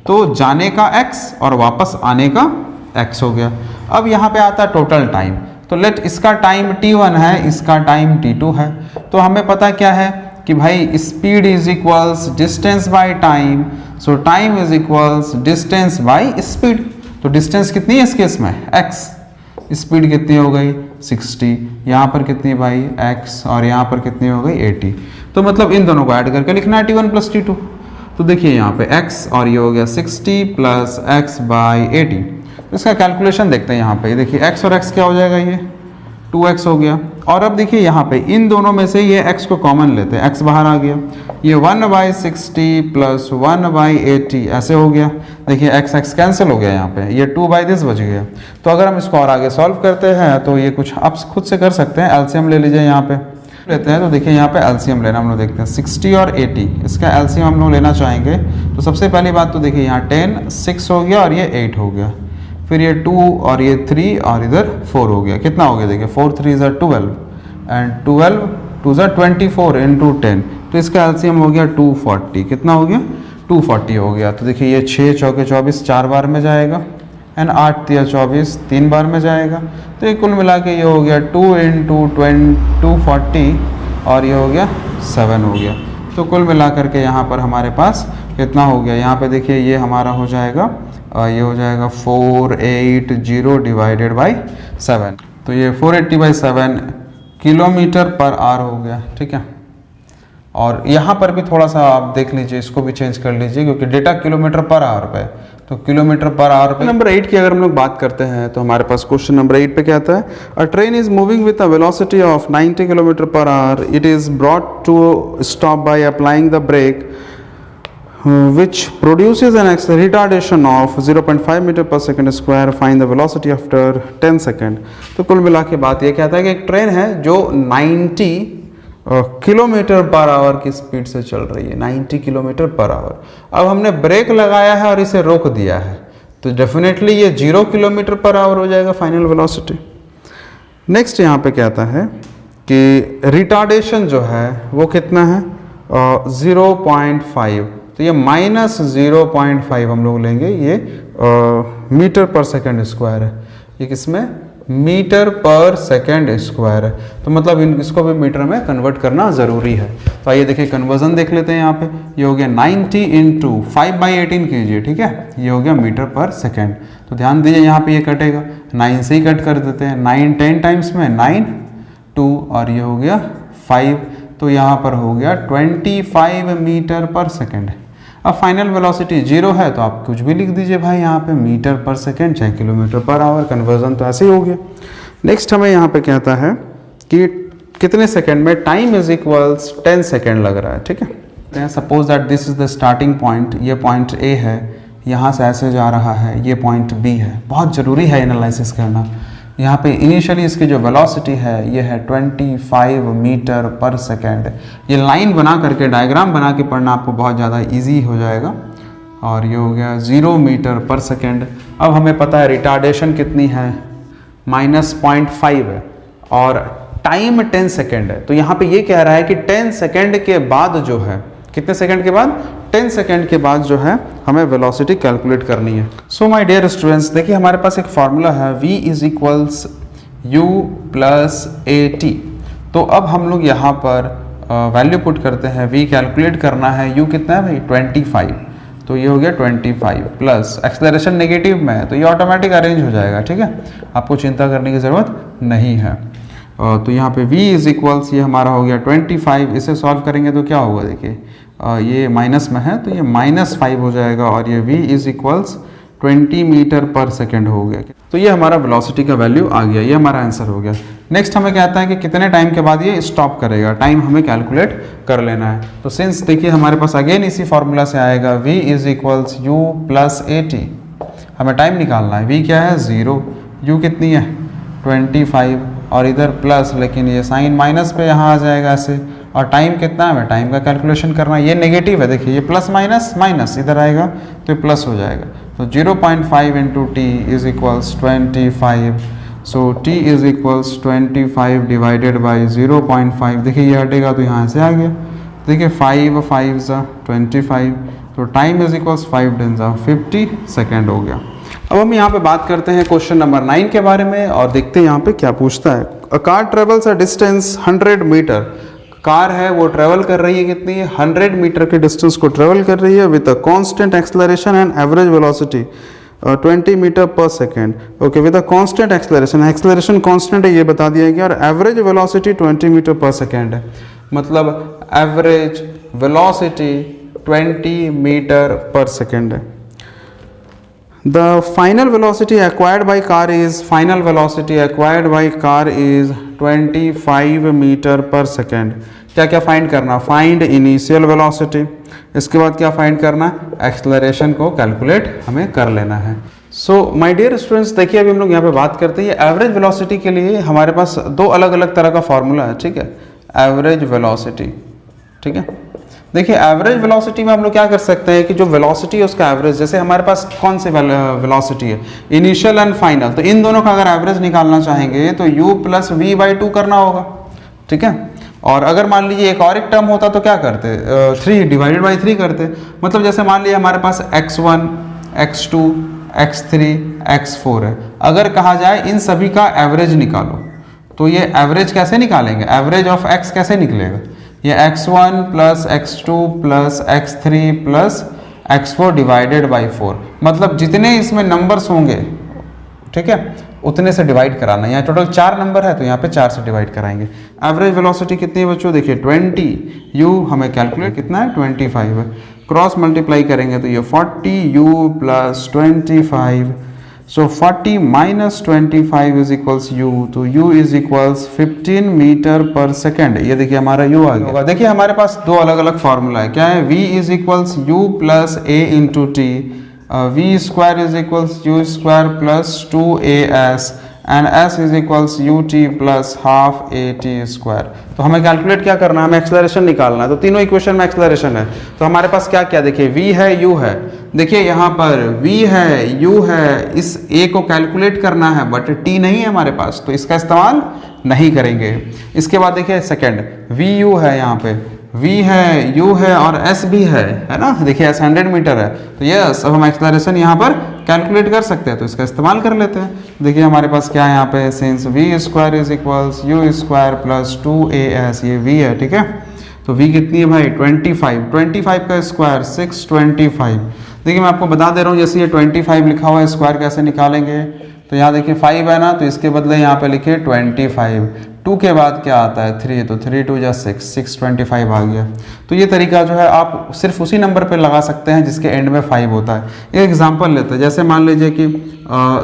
तो जाने का x और वापस आने का x हो गया। अब यहाँ पे आता है टोटल टाइम। तो लेट इसका टाइम t1 है, इसका टाइम t2 है। तो हमें पता क्या है कि भाई speed is equals distance by time, so time is equals distance by speed. तो डिस्टेंस कितनी है इस केस में? x। स्पीड कितनी हो गई? 60। यहाँ पर कितनी भाई? x। और यहाँ पर कितनी हो गई? 80। तो मतलब इन दोनों को ऐड करके लिखना है t1 प्लस t2। तो देखिए यहाँ पे x और ये हो गया 60 प्लस x बाई 80। तो इसका कैलकुलेशन देखते हैं। यहाँ पे देखिए x और x क्या हो जाएगा? ये 2x हो गया। और अब देखिए यहाँ पे इन दोनों में से ये x को कॉमन लेते हैं, x बाहर आ गया। ये 1/60 प्लस 1/80 ऐसे हो गया। देखिए x कैंसिल हो गया यहाँ पे, ये 2/this बच गया। तो अगर हम इसको और आगे सॉल्व करते हैं तो ये कुछ आप खुद से कर सकते हैं। एलसीएम ले लीजिए, यहाँ पे लेते हैं। तो देखिए यहाँ पे एलसीएम लेना हम लोग देखते हैं। 60 और 80 इसका एलसीएम हम लोग लेना चाहेंगे। तो सबसे पहली बात तो देखिए यहाँ 10 6 हो गया और ये 8 हो गया। फिर ये 2 और ये 3 और इधर 4 हो गया। कितना हो गया? देखिए 4 3 ज़ा 12 एंड 12 2 ज़ा 24 इंटू 10। तो इसका एलसीएम हो गया 240। कितना हो गया? 240 हो गया। तो देखिए ये 6 चौके 24 4 बार में जाएगा एंड 8 तिया 24 3 बार में जाएगा। तो ये कुल मिला के ये हो गया 2 इंटू 240 और ये हो गया 7 हो गया। तो कुल मिला करके यहाँ पर हमारे पास कितना हो गया? यहाँ पे देखिए ये हमारा हो जाएगा ये हो जाएगा 480 डिवाइडेड बाई 7। तो ये 480/7 किलोमीटर पर आवर हो गया। ठीक है, और यहाँ पर भी थोड़ा सा आप देख लीजिए, इसको भी चेंज कर लीजिए क्योंकि डेटा किलोमीटर पर आवर पे, तो किलोमीटर पर आवर पे। नंबर 8 की अगर हम लोग बात करते हैं तो हमारे पास क्वेश्चन नंबर 8 पे क्या आता है? A train is moving with a velocity of 90 kilometre per hour. It is brought to stop by applying the brake which produces an retardation of 0.5 meter per second square. Find the velocity after 10 second. तो कुल मिला के बात ये कहता है कि एक ट्रेन है जो 90 किलोमीटर पर आवर की स्पीड से चल रही है, 90 किलोमीटर पर आवर। अब हमने ब्रेक लगाया है और इसे रोक दिया है, तो डेफिनेटली ये 0 किलोमीटर पर आवर हो जाएगा फाइनल वेलोसिटी। नेक्स्ट यहाँ पे कहता है कि रिटार्डेशन जो है वो कितना है 0.5, तो ये -0.5 हम लोग लेंगे, ये मीटर पर सेकेंड स्क्वायर है, ये किसमें मीटर पर सेकेंड स्क्वायर है, तो मतलब इसको भी मीटर में कन्वर्ट करना ज़रूरी है। तो आइए देखिए कन्वर्जन देख लेते हैं। यहाँ पे ये हो गया 90 इंटू 5/18 कीजिए, ठीक है, ये हो गया मीटर पर सेकेंड। तो ध्यान दीजिए यहाँ पे ये कटेगा, 9 से ही कट कर देते हैं, 9 10 टाइम्स में 9 2 और ये हो गया 5, तो यहाँ पर हो गया 25 मीटर पर सेकेंड। अब फाइनल वेलोसिटी 0 है तो आप कुछ भी लिख दीजिए भाई यहाँ पे, मीटर पर सेकेंड चाहे किलोमीटर पर आवर, कन्वर्जन तो ऐसे ही हो गया। नेक्स्ट हमें यहाँ पे कहता है कि कितने सेकेंड में टाइम इज इक्वल्स 10 सेकेंड लग रहा है, ठीक है। Suppose that this is the starting point, ये पॉइंट ए है, यहाँ से ऐसे जा रहा है, ये पॉइंट बी है। बहुत ज़रूरी है एनालिसिस करना। यहाँ पे इनिशियली इसकी जो वेलोसिटी है ये है 25 मीटर पर सेकेंड। ये लाइन बना करके, डायग्राम बना के पढ़ना आपको बहुत ज़्यादा इजी हो जाएगा। और ये हो गया 0 मीटर पर सेकेंड। अब हमें पता है रिटार्डेशन कितनी है, -0.5 है और टाइम 10 सेकेंड है। तो यहाँ पे ये कह रहा है कि 10 सेकेंड के बाद जो है, कितने सेकेंड के बाद, 10 सेकेंड के बाद जो है हमें वेलोसिटी कैलकुलेट करनी है। सो माय डियर स्टूडेंट्स, देखिए हमारे पास एक फार्मूला है v = u + at। तो अब हम लोग यहाँ पर वैल्यू पुट करते हैं, v कैलकुलेट करना है, u कितना है भाई 25, तो ये हो गया 25 प्लस एक्सेलरेशन नेगेटिव में है तो ये ऑटोमेटिक अरेंज हो जाएगा, ठीक है, आपको चिंता करने की ज़रूरत नहीं है। तो यहाँ पे v = ये हमारा हो गया 25, इसे सॉल्व करेंगे तो क्या होगा, देखिए ये माइनस में है तो ये -5 हो जाएगा और ये v = 20 मीटर पर सेकेंड हो गया। तो ये हमारा वेलोसिटी का वैल्यू आ गया, ये हमारा आंसर हो गया। नेक्स्ट हमें कहता है कि कितने टाइम के बाद ये स्टॉप करेगा, टाइम हमें कैलकुलेट कर लेना है। तो सिंस देखिए हमारे पास अगेन इसी फॉर्मूला से आएगा, v = u + at, हमें टाइम निकालना है, v क्या है 0, u कितनी है 25 और इधर प्लस, लेकिन ये साइन माइनस पे यहाँ आ जाएगा ऐसे, और टाइम कितना है, हमें टाइम का कैलकुलेशन करना है। ये नेगेटिव है, देखिए ये प्लस माइनस माइनस इधर आएगा तो ये प्लस हो जाएगा। तो 0.5 into t = 25, so t = 25 divided by 0.5, देखिए ये हटेगा तो यहाँ से आ गया, देखिए 5 5 25, तो टाइम = 5 10 50 सेकेंड हो गया। अब हम यहाँ पे बात करते हैं क्वेश्चन नंबर 9 के बारे में और देखते हैं यहाँ पे क्या पूछता है। A car travels a distance 100 metre, car है वो ट्रेवल कर रही है कितनी, 100 मीटर के डिस्टेंस को ट्रेवल कर रही है with a constant acceleration and average velocity 20 metre per second. Okay, with a constant acceleration, acceleration constant है ये बता दिया गया, और average velocity 20 metre per second है, मतलब average velocity 20 metre per second है। The final velocity acquired by car is 25 metre per second. क्या क्या फाइंड करना, फाइंड इनिशियल वेलोसिटी, इसके बाद क्या फाइंड करना, एक्सेलरेशन को कैलकुलेट हमें कर लेना है। सो माय डियर स्टूडेंट्स, देखिए अभी हम लोग यहाँ पे बात करते हैं एवरेज वेलोसिटी के लिए हमारे पास दो अलग अलग तरह का फॉर्मूला है, ठीक है, एवरेज वेलोसिटी, ठीक है। देखिए एवरेज वेलोसिटी में हम लोग क्या कर सकते हैं कि जो वेलोसिटी है उसका एवरेज, जैसे हमारे पास कौन से वेलोसिटी है, इनिशियल एंड फाइनल, तो इन दोनों का अगर एवरेज निकालना चाहेंगे तो u + v/2 करना होगा, ठीक है। और अगर मान लीजिए एक और एक टर्म होता तो क्या करते, 3 डिवाइडेड बाई 3 करते, मतलब जैसे मान लीजिए हमारे पास x1 x2 x3 x4 है, अगर कहा जाए इन सभी का एवरेज निकालो तो ये एवरेज कैसे निकालेंगे, एवरेज ऑफ x कैसे निकलेगा, ये x1 + x2 + x3 + x4 divided by 4, मतलब जितने इसमें नंबर्स होंगे, ठीक है, उतने से डिवाइड कराना। यहाँ टोटल 4 नंबर है तो यहाँ पे 4 से डिवाइड कराएंगे। एवरेज वेलोसिटी कितनी है बच्चों, देखिए 20, u हमें कैलकुलेट कितना है 25 है, क्रॉस मल्टीप्लाई करेंगे तो ये 40u + 25, सो 40 - 25 = u, तो u = 15 मीटर पर सेकेंड। ये देखिए हमारा u आ गया। देखिए हमारे पास दो अलग अलग फार्मूला है, क्या है, v = u + a × t, v² = u² + 2as and s = ut + ½ at²। तो हमें कैलकुलेट क्या करना है, हमें एक्सेलरेशन निकालना है, तो तीनों इक्वेशन में एक्सेलरेशन है, तो हमारे पास क्या क्या, देखिए v है u है, देखिए यहाँ पर v है, u है, इस a को कैलकुलेट करना है बट t नहीं है हमारे पास, तो इसका इस्तेमाल नहीं करेंगे। इसके बाद देखिए सेकंड vu है, यहाँ पे v है, u है और s भी है ना। देखिए s 100 मीटर है, तो यस अब हम एक्सेलरेशन यहाँ पर कैलकुलेट कर सकते हैं, तो इसका इस्तेमाल कर लेते हैं। देखिए हमारे पास क्या है यहाँ पे, since v square is equals u square plus 2as, ये v है, ठीक है। तो v कितनी है भाई 25 का स्क्वायर 625। देखिए मैं आपको बता दे रहा हूँ, जैसे ये 25 लिखा हुआ है, स्क्वायर कैसे निकालेंगे, तो यहाँ देखिए 5 है ना, तो इसके बदले यहाँ पे लिखिए 25। 2 के बाद क्या आता है 3, तो 3 2 जा 6, 625 आ गया। तो ये तरीका जो है आप सिर्फ उसी नंबर पे लगा सकते हैं जिसके एंड में 5 होता है। एक एग्जांपल लेते हैं, जैसे मान लीजिए कि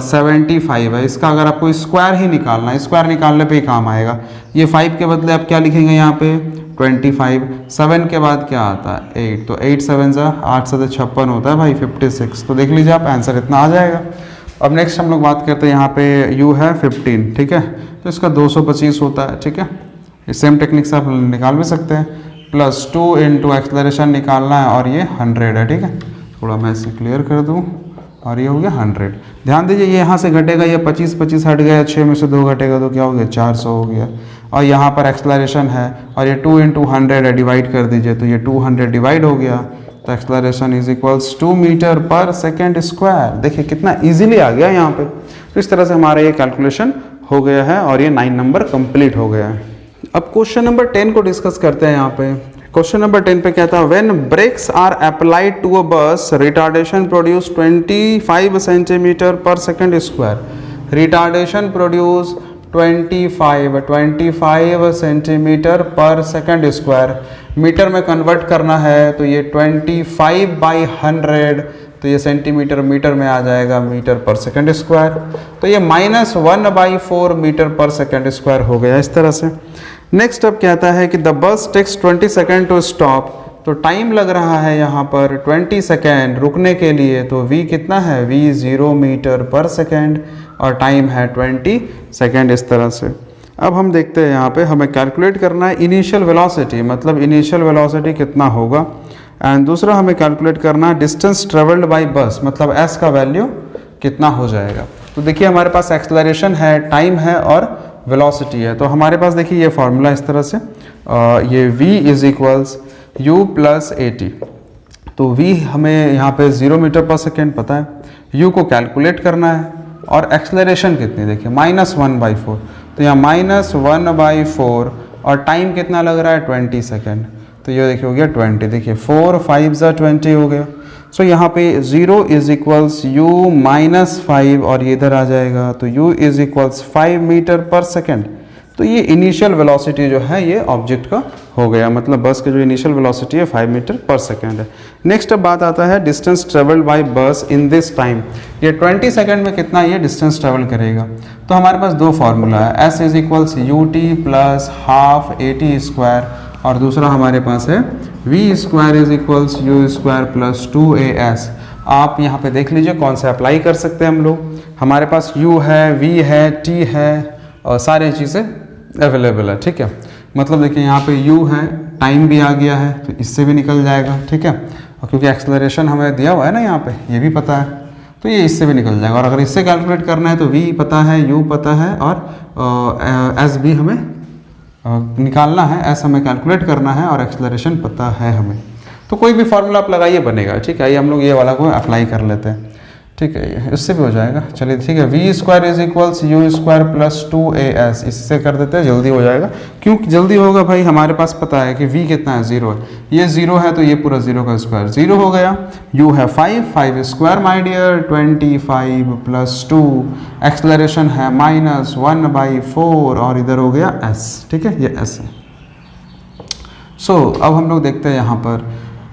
75 है, इसका अगर आपको स्क्वायर ही निकालना है, स्क्वायर निकालने पे ही काम आएगा। ये 5 के बदले आप क्या लिखेंगे यहाँ पे 25, 7 के बाद क्या आता है 8, तो 8 7 जा 8 से 56 होता है भाई 56। तो देख लीजिए आप आंसर इतना आ जाएगा। अब नेक्स्ट हम लोग बात करते हैं, यहाँ पे u है 15, ठीक है, तो इसका 225 होता है, ठीक है। इस सेम टेक्निक से आप निकाल भी सकते हैं, प्लस 2 इंटू एक्सेलरेशन निकालना है और ये 100 है, ठीक है। थोड़ा मैं इसे क्लियर कर दूँ, और ये हो गया 100। ध्यान दीजिए ये यहाँ से घटेगा, ये 25 हट गया, 6 में से 2 घटेगा तो क्या हो गया 400 हो गया। और यहाँ पर एक्सेलरेशन है और ये 2 इंटू 100 है, डिवाइड कर दीजिए, तो ये 200 डिवाइड हो गया, तो acceleration is equals 2 metre per second square. देखिए कितना इजीली आ गया यहाँ पे। तो इस तरह से हमारा ये कैलकुलेशन हो गया है और ये 9 नंबर कंप्लीट हो गया है। अब क्वेश्चन नंबर 10 को डिस्कस करते हैं। यहाँ पे क्वेश्चन नंबर 10 पे कहता है, when brakes are applied to a bus retardation produce 25 centimetre per second square. Retardation produce 25 centimetre per second square. Metre में कन्वर्ट करना है तो ये 25/100, तो ये सेंटीमीटर मीटर में आ जाएगा मीटर पर सेकेंड स्क्वायर। तो ये -1/4 मीटर पर सेकेंड स्क्वायर हो गया इस तरह से। नेक्स्ट अब कहता है कि the bus takes 20 second to stop. तो टाइम लग रहा है यहाँ पर 20 सेकेंड रुकने के लिए, तो v कितना है, v 0 मीटर पर सेकेंड और टाइम है 20 सेकेंड इस तरह से। अब हम देखते हैं यहाँ पे हमें कैलकुलेट करना है इनिशियल वेलोसिटी, मतलब इनिशियल वेलोसिटी कितना होगा, एंड दूसरा हमें कैलकुलेट करना है डिस्टेंस ट्रेवल्ड बाय बस, मतलब s का वैल्यू कितना हो जाएगा। तो देखिए हमारे पास एक्सेलरेशन है, टाइम है और वेलोसिटी है। तो हमारे पास देखिए ये फॉर्मूला इस तरह से, ये v is equals u plus at। तो v हमें यहाँ पे 0 मीटर पर सेकेंड पता है, u को कैलकुलेट करना है और एक्सेलरेशन कितनी देखिए -1/4, तो यहाँ -1/4 और टाइम कितना लग रहा है 20 सेकेंड। तो ये देखिए हो गया 20, देखिए 4 5 जा 20 हो गया। सो यहाँ पे 0 इज इक्वल्स u -5 और ये इधर आ जाएगा, तो u is equals 5 metre per second. तो ये इनिशियल वेलोसिटी जो है ये ऑब्जेक्ट का हो गया, मतलब बस की जो इनिशियल वेलोसिटी है 5 मीटर पर सेकेंड है। नेक्स्ट अब बात आता है डिस्टेंस ट्रेवल्ड बाय बस इन दिस टाइम। ये 20 सेकेंड में कितना ये डिस्टेंस ट्रेवल करेगा। तो हमारे पास दो फार्मूला है, s is equals ut plus half at square, और दूसरा हमारे पास है v square is equals u square plus 2as। आप यहाँ पे देख लीजिए कौन सा अप्लाई कर सकते हैं हम लोग। हमारे पास u है, v है, t है और सारी चीज़ें अवेलेबल है, ठीक है। मतलब देखिए यहाँ पे u है, टाइम भी आ गया है, तो इससे भी निकल जाएगा, ठीक है। और क्योंकि एक्सेलरेशन हमें दिया हुआ है ना यहाँ पे, ये भी पता है, तो ये इससे भी निकल जाएगा। और अगर इससे कैलकुलेट करना है तो v पता है, u पता है और s भी हमें निकालना है, s हमें कैलकुलेट करना है और एक्सेलरेशन पता है हमें। तो कोई भी फार्मूला आप लगाइए बनेगा, ठीक है। आइए हम लोग ये वाला को अप्लाई कर लेते हैं, ठीक है, इससे भी हो जाएगा। चलिए ठीक है, v square is equals u square plus 2as, इससे कर देते हैं, जल्दी हो जाएगा। क्यों जल्दी होगा भाई, हमारे पास पता है कि v कितना है 0 है, ये 0 है तो ये पूरा 0 का स्क्वायर 0 हो गया। u है 5 square my dear 25 plus 2, acceleration है -1/4 और इधर हो गया s, ठीक है, ये s है। सो अब हम लोग देखते हैं यहाँ पर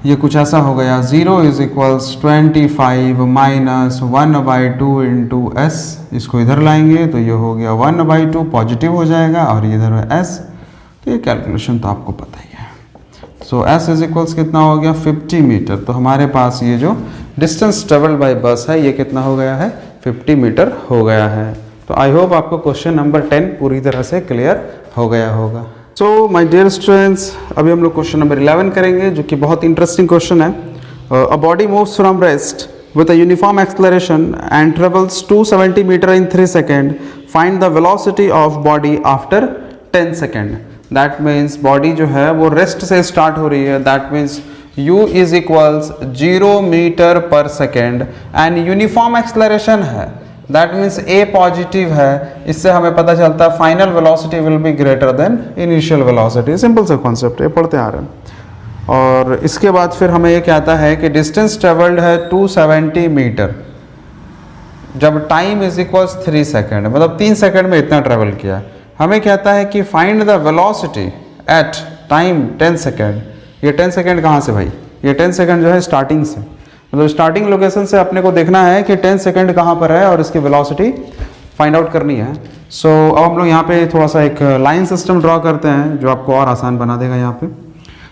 ये कुछ ऐसा हो गया, 0 is equals 25 minus 1/2 into S, इसको इधर लाएंगे तो ये हो गया 1/2 पॉजिटिव हो जाएगा और इधर है s। तो ये कैलकुलेशन तो आपको पता ही है। सो s इज इक्वल्स कितना हो गया 50 मीटर। तो हमारे पास ये जो डिस्टेंस ट्रेवल्ड बाय बस है ये कितना हो गया है 50 मीटर हो गया है। तो आई होप आपको क्वेश्चन नंबर 10 पूरी तरह से क्लियर हो गया होगा। सो माय डियर स्टूडेंट्स, अभी हम लोग क्वेश्चन नंबर 11 करेंगे जो कि बहुत इंटरेस्टिंग क्वेश्चन है। A body moves from rest with a uniform acceleration and travels 270 meter in 3 seconds. Find the velocity of body after 10 second. That means body जो है वो रेस्ट से स्टार्ट हो रही है. That means u is equals 0 metre per second and uniform acceleration है. That means a positive है. इससे हमें पता चलता है final velocity will be greater then initial velocity. Simple सा कॉन्सेप्ट है, पढ़ते आ रहे हैं. और इसके बाद फिर हमें ये कहता है कि डिस्टेंस ट्रेवल्ड है 270 मीटर जब टाइम इज इक्वल्स 3 सेकेंड, मतलब 3 सेकेंड में इतना ट्रेवल किया. हमें कहता है कि find the velocity at time 10 second. ये 10 सेकेंड कहाँ से भाई? ये 10 सेकेंड जो है स्टार्टिंग से, मतलब स्टार्टिंग लोकेशन से अपने को देखना है कि 10 सेकेंड कहाँ पर है और इसकी वेलोसिटी फाइंड आउट करनी है. सो अब हम लोग यहाँ पे थोड़ा सा एक लाइन सिस्टम ड्रॉ करते हैं जो आपको और आसान बना देगा. यहाँ पे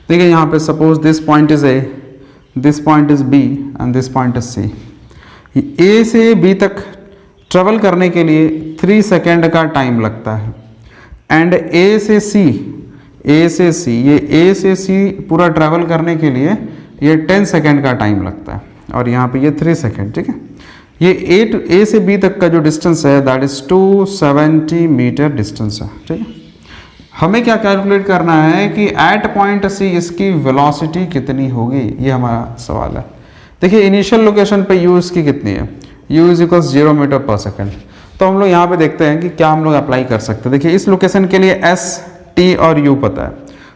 देखिए, यहाँ पे suppose this point is A, this point is B and this point is C. A से बी तक ट्रेवल करने के लिए 3 सेकेंड का टाइम लगता है. एंड ए से सी, ये ए से सी पूरा ट्रेवल करने के लिए ये 10 सेकेंड का टाइम लगता है. और यहाँ पे ये 3 सेकेंड. ठीक है, ये ए से बी तक का जो डिस्टेंस है दैट इज 270 मीटर डिस्टेंस है. ठीक है, हमें क्या कैलकुलेट करना है कि एट पॉइंट सी इसकी वेलोसिटी कितनी होगी, ये हमारा सवाल है. देखिए, इनिशियल लोकेशन पे u इसकी कितनी है? u is equals 0 metre per second. तो हम लोग यहाँ पे देखते हैं कि क्या हम लोग अप्लाई कर सकते हैं. देखिए, इस लोकेशन के लिए s, t और u पता है,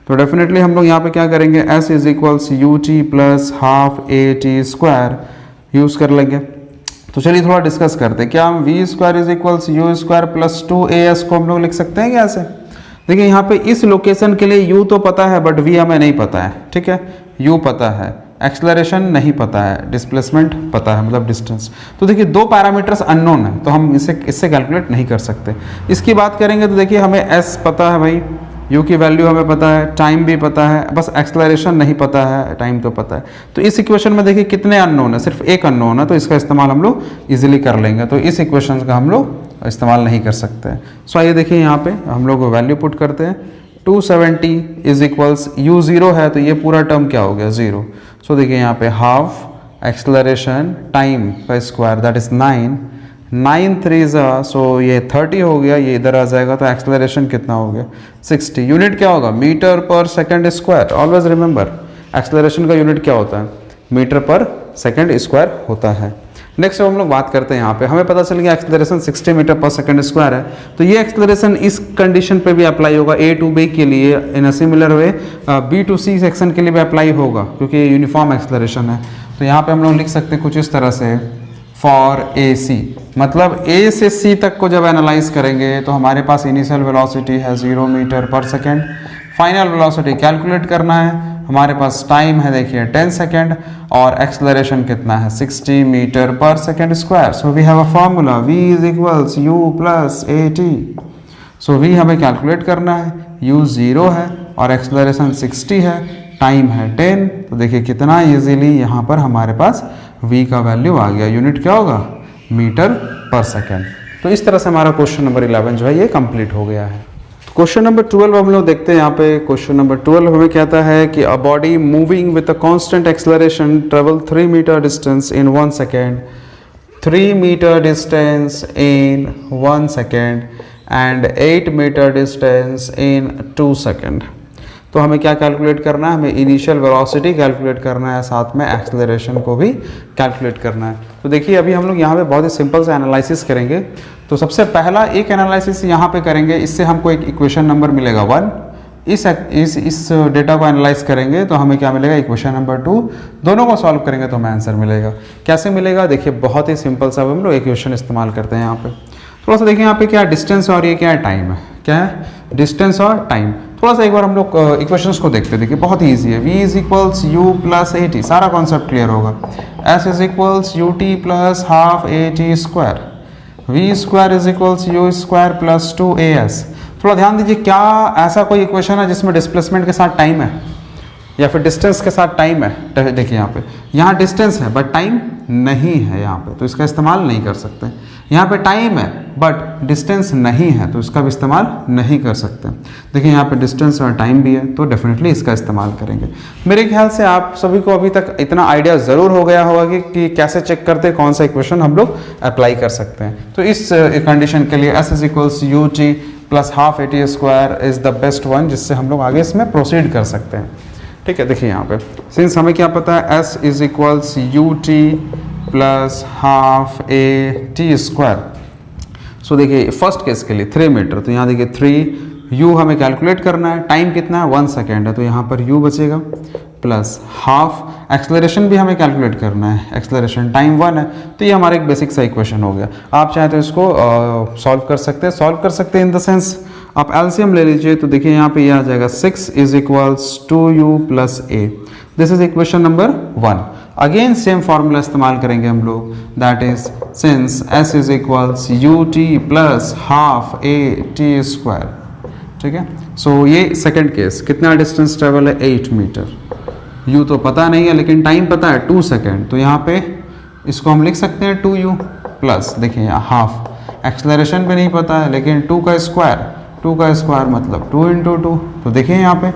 तो डेफिनेटली हम लोग यहाँ पे क्या करेंगे, s is equals U T plus half A T square use कर लेंगे. तो चलिए थोड़ा डिस्कस करते हैं. क्या हम V square is equals U square plus 2as को हम लोग लिख सकते हैं क्या ऐसे? देखिए, यहाँ पे इस लोकेशन के लिए u तो पता है बट v हमें नहीं पता है. ठीक है, u पता है, एक्सलरेशन नहीं पता है, डिस्प्लेसमेंट पता है, मतलब डिस्टेंस. तो देखिए, दो पैरामीटर्स अननोन है तो हम इससे कैलकुलेट नहीं कर सकते. इसकी बात करेंगे तो देखिए, हमें s पता है भाई, u की वैल्यू हमें पता है, टाइम भी पता है, बस एक्सलरेशन नहीं पता है, टाइम तो पता है. तो इस इक्वेशन में देखिए कितने अननोन है, सिर्फ एक अननोन है, तो इसका इस्तेमाल हम लोग इजीली कर लेंगे. तो इस इक्वेशन का हम लोग इस्तेमाल नहीं कर सकते हैं. सो आइए देखिए, यहाँ पे हम लोग वैल्यू पुट करते हैं. 270 इज इक्वल्स यू 0 है तो ये पूरा टर्म क्या हो गया, 0. सो देखिए यहाँ पे हाफ एक्सलरेशन टाइम का स्क्वायर दैट इज 9 3 सो ये 30 हो गया, ये इधर आ जाएगा. तो एक्सलरेशन कितना हो गया, 60. यूनिट क्या होगा, metre per second square. Always remember, acceleration का यूनिट क्या होता है, मीटर पर सेकेंड स्क्वायर होता है. नेक्स्ट हम लोग बात करते हैं. यहाँ पे हमें पता चल गया acceleration 60 metre per second square है. तो ये एक्सलरेशन इस कंडीशन पे भी अप्लाई होगा ए टू बी के लिए, in a similar way B to C section के लिए भी अप्लाई होगा क्योंकि ये यूनिफॉर्म एक्सलरेशन है. तो यहाँ पे हम लोग लिख सकते हैं कुछ इस तरह से, फॉर ए सी, मतलब ए से सी तक को जब एनालाइज करेंगे तो हमारे पास इनिशियल वेलोसिटी है 0 metre per second. Final velocity calculate करना है, हमारे पास टाइम है देखिए 10 सेकेंड और एक्सलरेशन कितना है 60 metre per second square. So we have a formula v is equals u plus A T. So v हमें कैलकुलेट करना है, u 0 है और एक्सलरेशन 60 है, टाइम है 10. तो देखिए कितना इजीली यहाँ पर हमारे पास v का वैल्यू आ गया. यूनिट क्या होगा, मीटर पर सेकेंड. तो इस तरह से हमारा क्वेश्चन नंबर 11 जो है ये कंप्लीट हो गया है. क्वेश्चन नंबर 12 हम लोग देखते हैं. यहाँ पे क्वेश्चन नंबर 12 हमें कहता है कि a body moving with a constant acceleration travel 3 metre distance in 1 second, 3 metre distance in 1 second and 8 metre distance in 2 second. तो हमें क्या कैलकुलेट करना है, हमें इनिशियल वेलोसिटी कैलकुलेट करना है, साथ में एक्सलरेशन को भी कैलकुलेट करना है. तो देखिए, अभी हम लोग यहाँ पे बहुत ही सिंपल सा एनालिसिस करेंगे. तो सबसे पहला एक एनालिसिस यहाँ पे करेंगे, इससे हमको एक इक्वेशन नंबर मिलेगा 1. इस डेटा को एनालाइज करेंगे तो हमें क्या मिलेगा, इक्वेशन नंबर 2. दोनों को सॉल्व करेंगे तो हमें आंसर मिलेगा. कैसे मिलेगा, देखिए बहुत ही सिंपल सा हम लोग इक्वेशन इस्तेमाल करते हैं. यहाँ पे थोड़ा सा देखिए, यहाँ पे क्या डिस्टेंस और ये क्या है, टाइम है. क्या है, डिस्टेंस और टाइम. थोड़ा सा एक बार हम लोग इक्वेशंस को देखते हैं. देखिए बहुत ही ईजी है. v is equals you plus A T, सारा कॉन्सेप्ट क्लियर होगा. s is equals U T plus half A T square. v square is equals U square plus 2as. थोड़ा ध्यान दीजिए, क्या ऐसा कोई इक्वेशन है जिसमें डिस्प्लेसमेंट के साथ टाइम है या फिर डिस्टेंस के साथ टाइम है? देखिए यहाँ डिस्टेंस है बट टाइम नहीं है यहाँ पे, तो इसका इस्तेमाल नहीं कर सकते. यहाँ पे टाइम है बट डिस्टेंस नहीं है तो इसका भी इस्तेमाल नहीं कर सकते। देखिए यहाँ पे डिस्टेंस और टाइम भी है तो डेफिनेटली इसका इस्तेमाल करेंगे। मेरे ख्याल से आप सभी को अभी तक इतना आइडिया ज़रूर हो गया होगा कि कैसे चेक करते हैं कौन सा इक्वेशन हम लोग अप्लाई कर सकते हैं। तो इस कंडीशन के लिए S = ut + ½ AT² is the best one, जिससे हम लोग आगे इसमें प्रोसीड कर सकते हैं। ठीक है, देखिए यहाँ पे सिंस हमें क्या पता है S = ut + ½ AT²। सो देखिए फर्स्ट केस के लिए 3 मीटर, तो यहाँ देखिए 3 u हमें कैलकुलेट करना है, टाइम कितना है 1 सेकेंड है तो यहाँ पर u बचेगा प्लस हाफ, एक्सेलरेशन भी हमें कैलकुलेट करना है, एक्सेलरेशन टाइम 1 है तो ये हमारा एक बेसिक सा इक्वेशन हो गया। आप चाहे तो इसको सॉल्व कर सकते हैं इन द सेंस आप एलसीएम ले लीजिए। तो देखिए यहाँ पे ये आ जाएगा 6 = 2u + a, this is equation number 1। Again same formula इस्तेमाल करेंगे हम लोग, that is since S = ut + ½ AT²। ठीक है, सो ये सेकंड केस, कितना डिस्टेंस ट्रेवल है 8 मीटर, u तो पता नहीं है लेकिन टाइम पता है 2 सेकेंड, तो यहाँ पे इसको हम लिख सकते हैं 2u प्लस देखिए यहाँ हाफ, एक्सेलरेशन भी नहीं पता है लेकिन 2 का स्क्वायर मतलब 2 × 2, तो देखिए यहाँ पे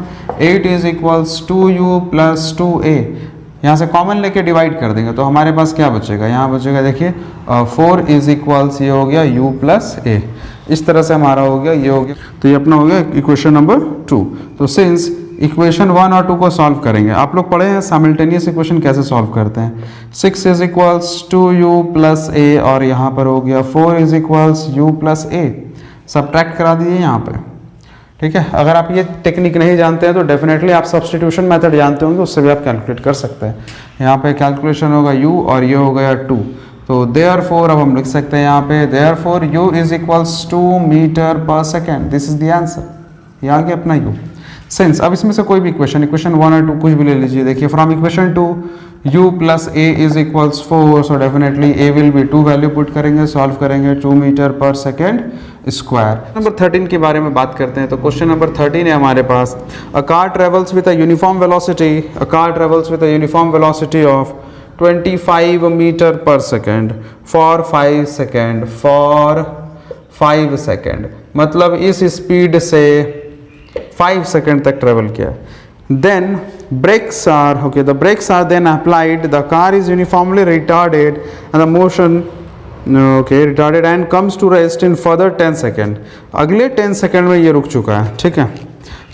8 = 2u + 2a, यहाँ से कॉमन लेके डिवाइड कर देंगे तो हमारे पास क्या बचेगा, यहाँ बचेगा देखिए 4 = ये हो गया u + a, इस तरह से हमारा हो गया, ये हो गया, तो ये अपना हो गया इक्वेशन नंबर 2। तो सिंस इक्वेशन 1 और 2 को सॉल्व करेंगे, आप लोग पढ़े हैं साइमल्टेनियस इक्वेशन कैसे सॉल्व करते हैं। 6 = 2u + a और यहाँ पर हो गया 4 = u + a, सब्ट्रैक्ट करा दीजिए यहाँ पे। ठीक है, अगर आप ये टेक्निक नहीं जानते हैं तो डेफिनेटली आप सब्स्टिट्यूशन मेथड जानते होंगे, उससे भी आप कैलकुलेट कर सकते हैं। यहाँ पे कैलकुलेशन होगा u और ये हो गया 2, तो देयरफॉर अब हम लिख सकते हैं यहाँ पे देयरफॉर u = 2 मीटर/सेकेंड, दिस इज द आंसर, ये आ गया अपना u। सिंस अब इसमें से कोई भी इक्वेशन 1 और 2 कुछ भी ले लीजिए, देखिए from equation 2 u + a = 4, so definitely a will be 2 value put करेंगे, सॉल्व करेंगे 2 मीटर/सेकेंड स्क्वायर। नंबर 13 के बारे में बात करते हैं, तो क्वेश्चन नंबर 13 है हमारे पास, a car travels with a uniform velocity of 25 मीटर/सेकेंड फॉर 5 सेकेंड, मतलब इस स्पीड से 5 सेकेंड तक ट्रेवल किया। Then brakes are then applied, the car is uniformly retarded and the motion retarded and comes to rest in further 10 second, अगले 10 second में ये रुक चुका है। ठीक है,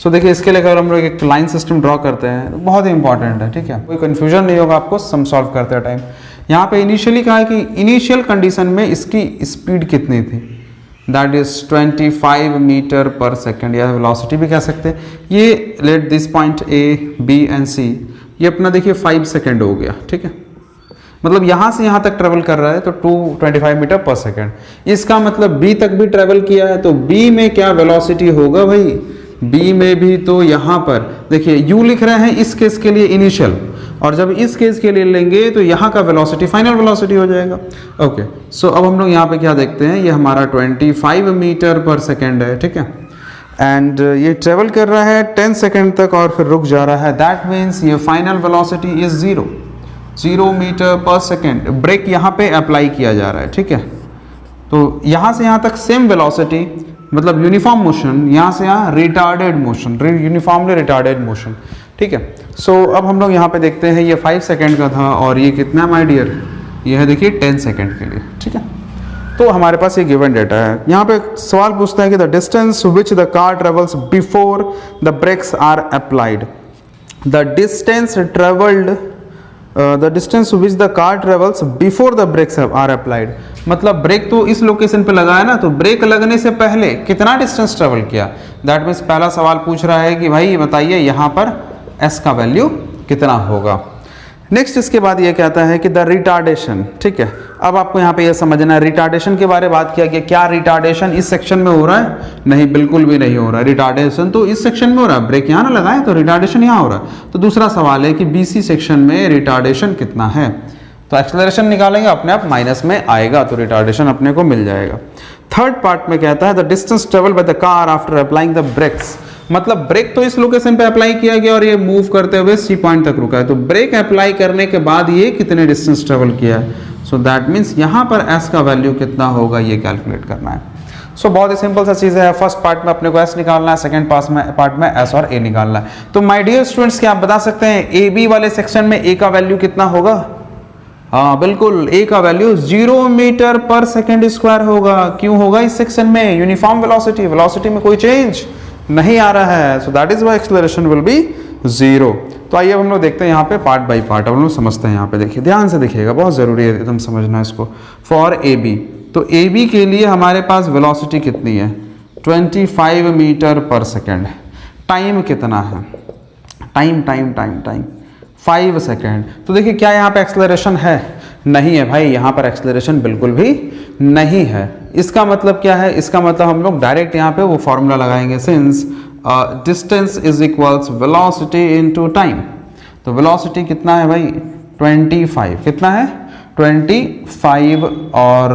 सो देखिए इसके लिए अगर हम लोग एक लाइन सिस्टम ड्रॉ करते हैं तो बहुत ही इंपॉर्टेंट है। ठीक है, कोई कन्फ्यूजन नहीं होगा आपको सम सॉल्व करते टाइम। यहाँ पे इनिशियली कहा है कि इनिशियल कंडीशन में इसकी स्पीड कितनी थी, दैट इज 25 मीटर/सेकेंड, या वेलोसिटी भी कह सकते हैं। ये let this point A, B and C, ये अपना देखिए 5 सेकेंड हो गया। ठीक है, मतलब यहाँ से यहाँ तक ट्रेवल कर रहा है तो 225 मीटर/सेकेंड, इसका मतलब B तक भी ट्रेवल किया है, तो B में क्या वेलोसिटी होगा भाई, B में भी तो यहाँ पर देखिए U लिख रहे हैं इस केस के लिए इनिशियल, और जब इस केस के लिए लेंगे तो यहाँ का वेलोसिटी फाइनल वेलोसिटी हो जाएगा। ओके, सो अब हम लोग यहाँ पे क्या देखते हैं, ये हमारा 25 मीटर/सेकेंड है। ठीक है, एंड ये ट्रेवल कर रहा है 10 सेकेंड तक और फिर रुक जा रहा है, दैट मीन्स ये फाइनल वेलोसिटी इज 0 मीटर/सेकेंड। ब्रेक यहाँ पे अप्लाई किया जा रहा है। ठीक है, तो यहाँ से यहाँ तक सेम वेलोसिटी, मतलब यूनिफॉर्म मोशन, यहाँ से यहाँ retarded motion, uniformly retarded motion. ठीक है, सो अब हम लोग यहाँ पे देखते हैं, ये 5 सेकेंड का था और ये कितना माय डियर, ये है देखिए 10 सेकेंड के लिए। ठीक है, तो हमारे पास ये गिवन डेटा है। यहाँ पे सवाल पूछता है कि the distance which the car travels before the brakes are applied, the distance which the car travels before the brakes are applied, मतलब ब्रेक तो इस लोकेशन पे लगा है ना, तो ब्रेक लगने से पहले कितना डिस्टेंस ट्रेवल किया। दैट मीन्स पहला सवाल पूछ रहा है कि भाई बताइए यहाँ पर S का वैल्यू कितना होगा। नेक्स्ट इसके बाद ये कहता है कि द रिटार्डेशन। ठीक है, अब आपको यहाँ पे ये समझना है, रिटार्डेशन के बारे में बात किया कि क्या रिटार्डेशन इस सेक्शन में हो रहा है, नहीं बिल्कुल भी नहीं हो रहा है। रिटार्डेशन तो इस सेक्शन में हो रहा है, ब्रेक यहाँ ना लगाए तो रिटार्डेशन यहाँ हो रहा है। तो दूसरा सवाल है कि BC सेक्शन में रिटार्डेशन कितना है, तो एक्सेलरेशन निकालेंगे अपने आप माइनस में आएगा, तो रिटार्डेशन अपने को मिल जाएगा। थर्ड पार्ट में कहता है the distance travel by the car after applying the brakes, मतलब ब्रेक तो इस लोकेशन पे अप्लाई किया गया और ये मूव करते हुए C पॉइंट तक रुका है, तो ब्रेक अप्लाई करने के बाद ये कितने डिस्टेंस ट्रेवल किया है। सो दैट मीन्स यहाँ पर s का वैल्यू कितना होगा ये कैलकुलेट करना है। सो बहुत ही सिंपल सा चीज़ है, फर्स्ट पार्ट में अपने को s निकालना है, सेकंड पार्ट में s और a निकालना है। तो माय डियर स्टूडेंट्स क्या आप बता सकते हैं ए बी वाले सेक्शन में a का वैल्यू कितना होगा? हाँ बिल्कुल, a का value 0 metre per second square होगा। क्यों होगा? इस सेक्शन में यूनिफॉर्म वेलोसिटी में कोई चेंज नहीं आ रहा है, so that is why acceleration will be 0। तो आइए अब हम लोग देखते हैं यहाँ पे पार्ट बाय पार्ट, अब हम लोग समझते हैं। यहाँ पे देखिए, ध्यान से देखिएगा, बहुत ज़रूरी है एकदम समझना इसको। फॉर ए बी, तो ए बी के लिए हमारे पास वेलोसिटी कितनी है? 25 मीटर पर सेकेंड। टाइम कितना है? Time 5 second. तो देखिए क्या यहाँ पे एक्सेलरेशन है? नहीं है भाई, यहाँ पर एक्सेलरेशन बिल्कुल भी नहीं है। इसका मतलब क्या है? इसका मतलब हम लोग डायरेक्ट यहाँ पे वो फॉर्मूला लगाएंगे, since distance is equals velocity into time. तो वेलोसिटी कितना है भाई? 25। कितना है? 25 और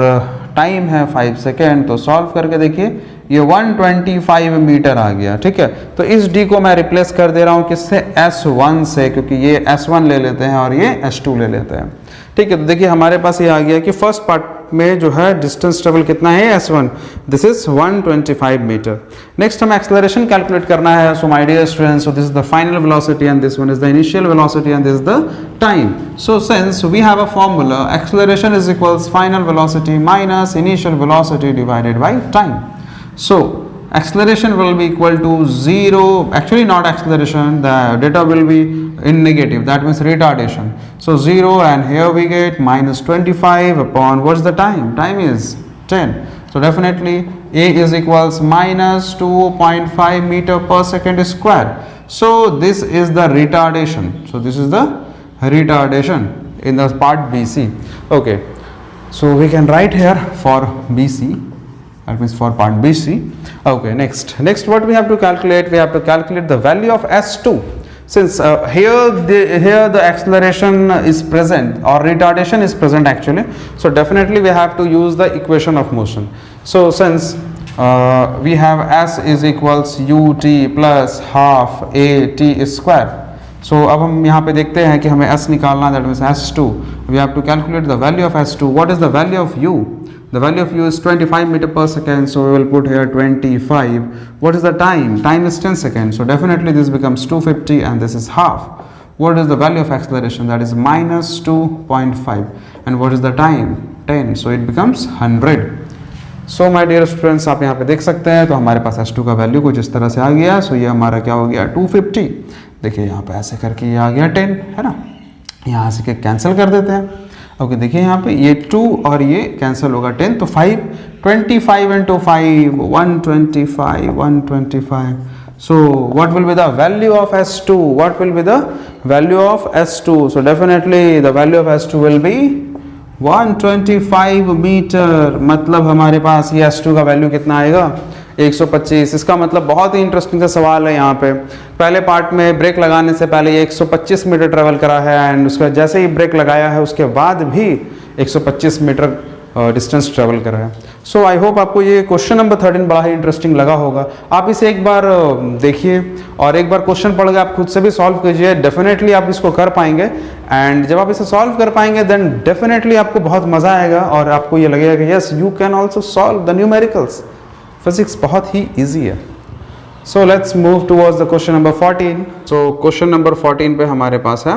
टाइम है 5 सेकेंड। तो सॉल्व करके देखिए, ये 125 मीटर आ गया। ठीक है, तो इस d को मैं रिप्लेस कर दे रहा हूँ किससे? S1 से, क्योंकि ये S1 ले लेते हैं और ये S2 ले लेते हैं। ठीक है, तो देखिए हमारे पास ये आ गया कि फर्स्ट पार्ट में जो है डिस्टेंस ट्रेवल कितना है? S1, this is 125 metre. Next हमें एक्सेलरेशन कैलकुलेट करना है। So my dear students, so this is the final velocity and this one is the initial velocity and this is the time. So since we have a formula, acceleration is equals final velocity minus initial velocity divided by time. So acceleration will be equal to 0, actually not acceleration, the data will be in negative, that means retardation. So 0, and here we get minus 25 upon what's the time? Time is 10. So definitely A is equals minus 2.5 meter per second square. So this is the retardation. So this is the retardation in the part BC. Okay, so we can write here for BC. That means for part BC. Okay, next what we have to calculate? We have to calculate the value of S2. Since here the acceleration is present or retardation is present actually, so definitely we have to use the equation of motion. So since we have S is equals ut plus half at square. So अब हम यहाँ पे देखते हैं कि हमें S निकालना है, that means S2. We have to calculate the value of S2. What is the value of U? The value of U is 25 meter per second, so we will put here 25. What is the time? Time is 10 seconds, so definitely this becomes 250 and this is half. What is the value of acceleration? That is minus 2.5. And what is the time? 10, so it becomes 100. So my dear students, आप यहाँ पे देख सकते हैं, तो हमारे पास S2 का value कुछ इस तरह से आ गया। सो ये हमारा क्या हो गया? 250। देखिए यहाँ पे ऐसे करके ये आ गया 10, है ना? यहाँ से कैंसिल कर देते हैं। ओके, देखिए यहाँ पे ये 2 और ये कैंसिल होगा 10, तो 5, 25 into 5, 125. So what will be the value of S2? What will be the value of S2? So definitely the value of S2 will be 125 metre. मतलब हमारे पास ये S2 का वैल्यू कितना आएगा? 125। इसका मतलब बहुत ही इंटरेस्टिंग सा सवाल है। यहाँ पे पहले पार्ट में ब्रेक लगाने से पहले ये 125 मीटर ट्रेवल करा है, एंड उसका जैसे ही ब्रेक लगाया है उसके बाद भी 125 मीटर डिस्टेंस ट्रेवल करा है। सो आई होप आपको ये क्वेश्चन नंबर 13 बड़ा ही इंटरेस्टिंग लगा होगा। आप इसे एक बार देखिए और एक बार क्वेश्चन पढ़ के आप खुद से भी सॉल्व कीजिए। डेफिनेटली आप इसको कर पाएंगे, एंड जब आप इसे सॉल्व कर पाएंगे देन डेफिनेटली आपको बहुत मज़ा आएगा और आपको ये लगेगा कि yes you can also solve the numericals. Physics बहुत ही ईजी है। So let's move towards the question number 14। So question number 14 पे हमारे पास है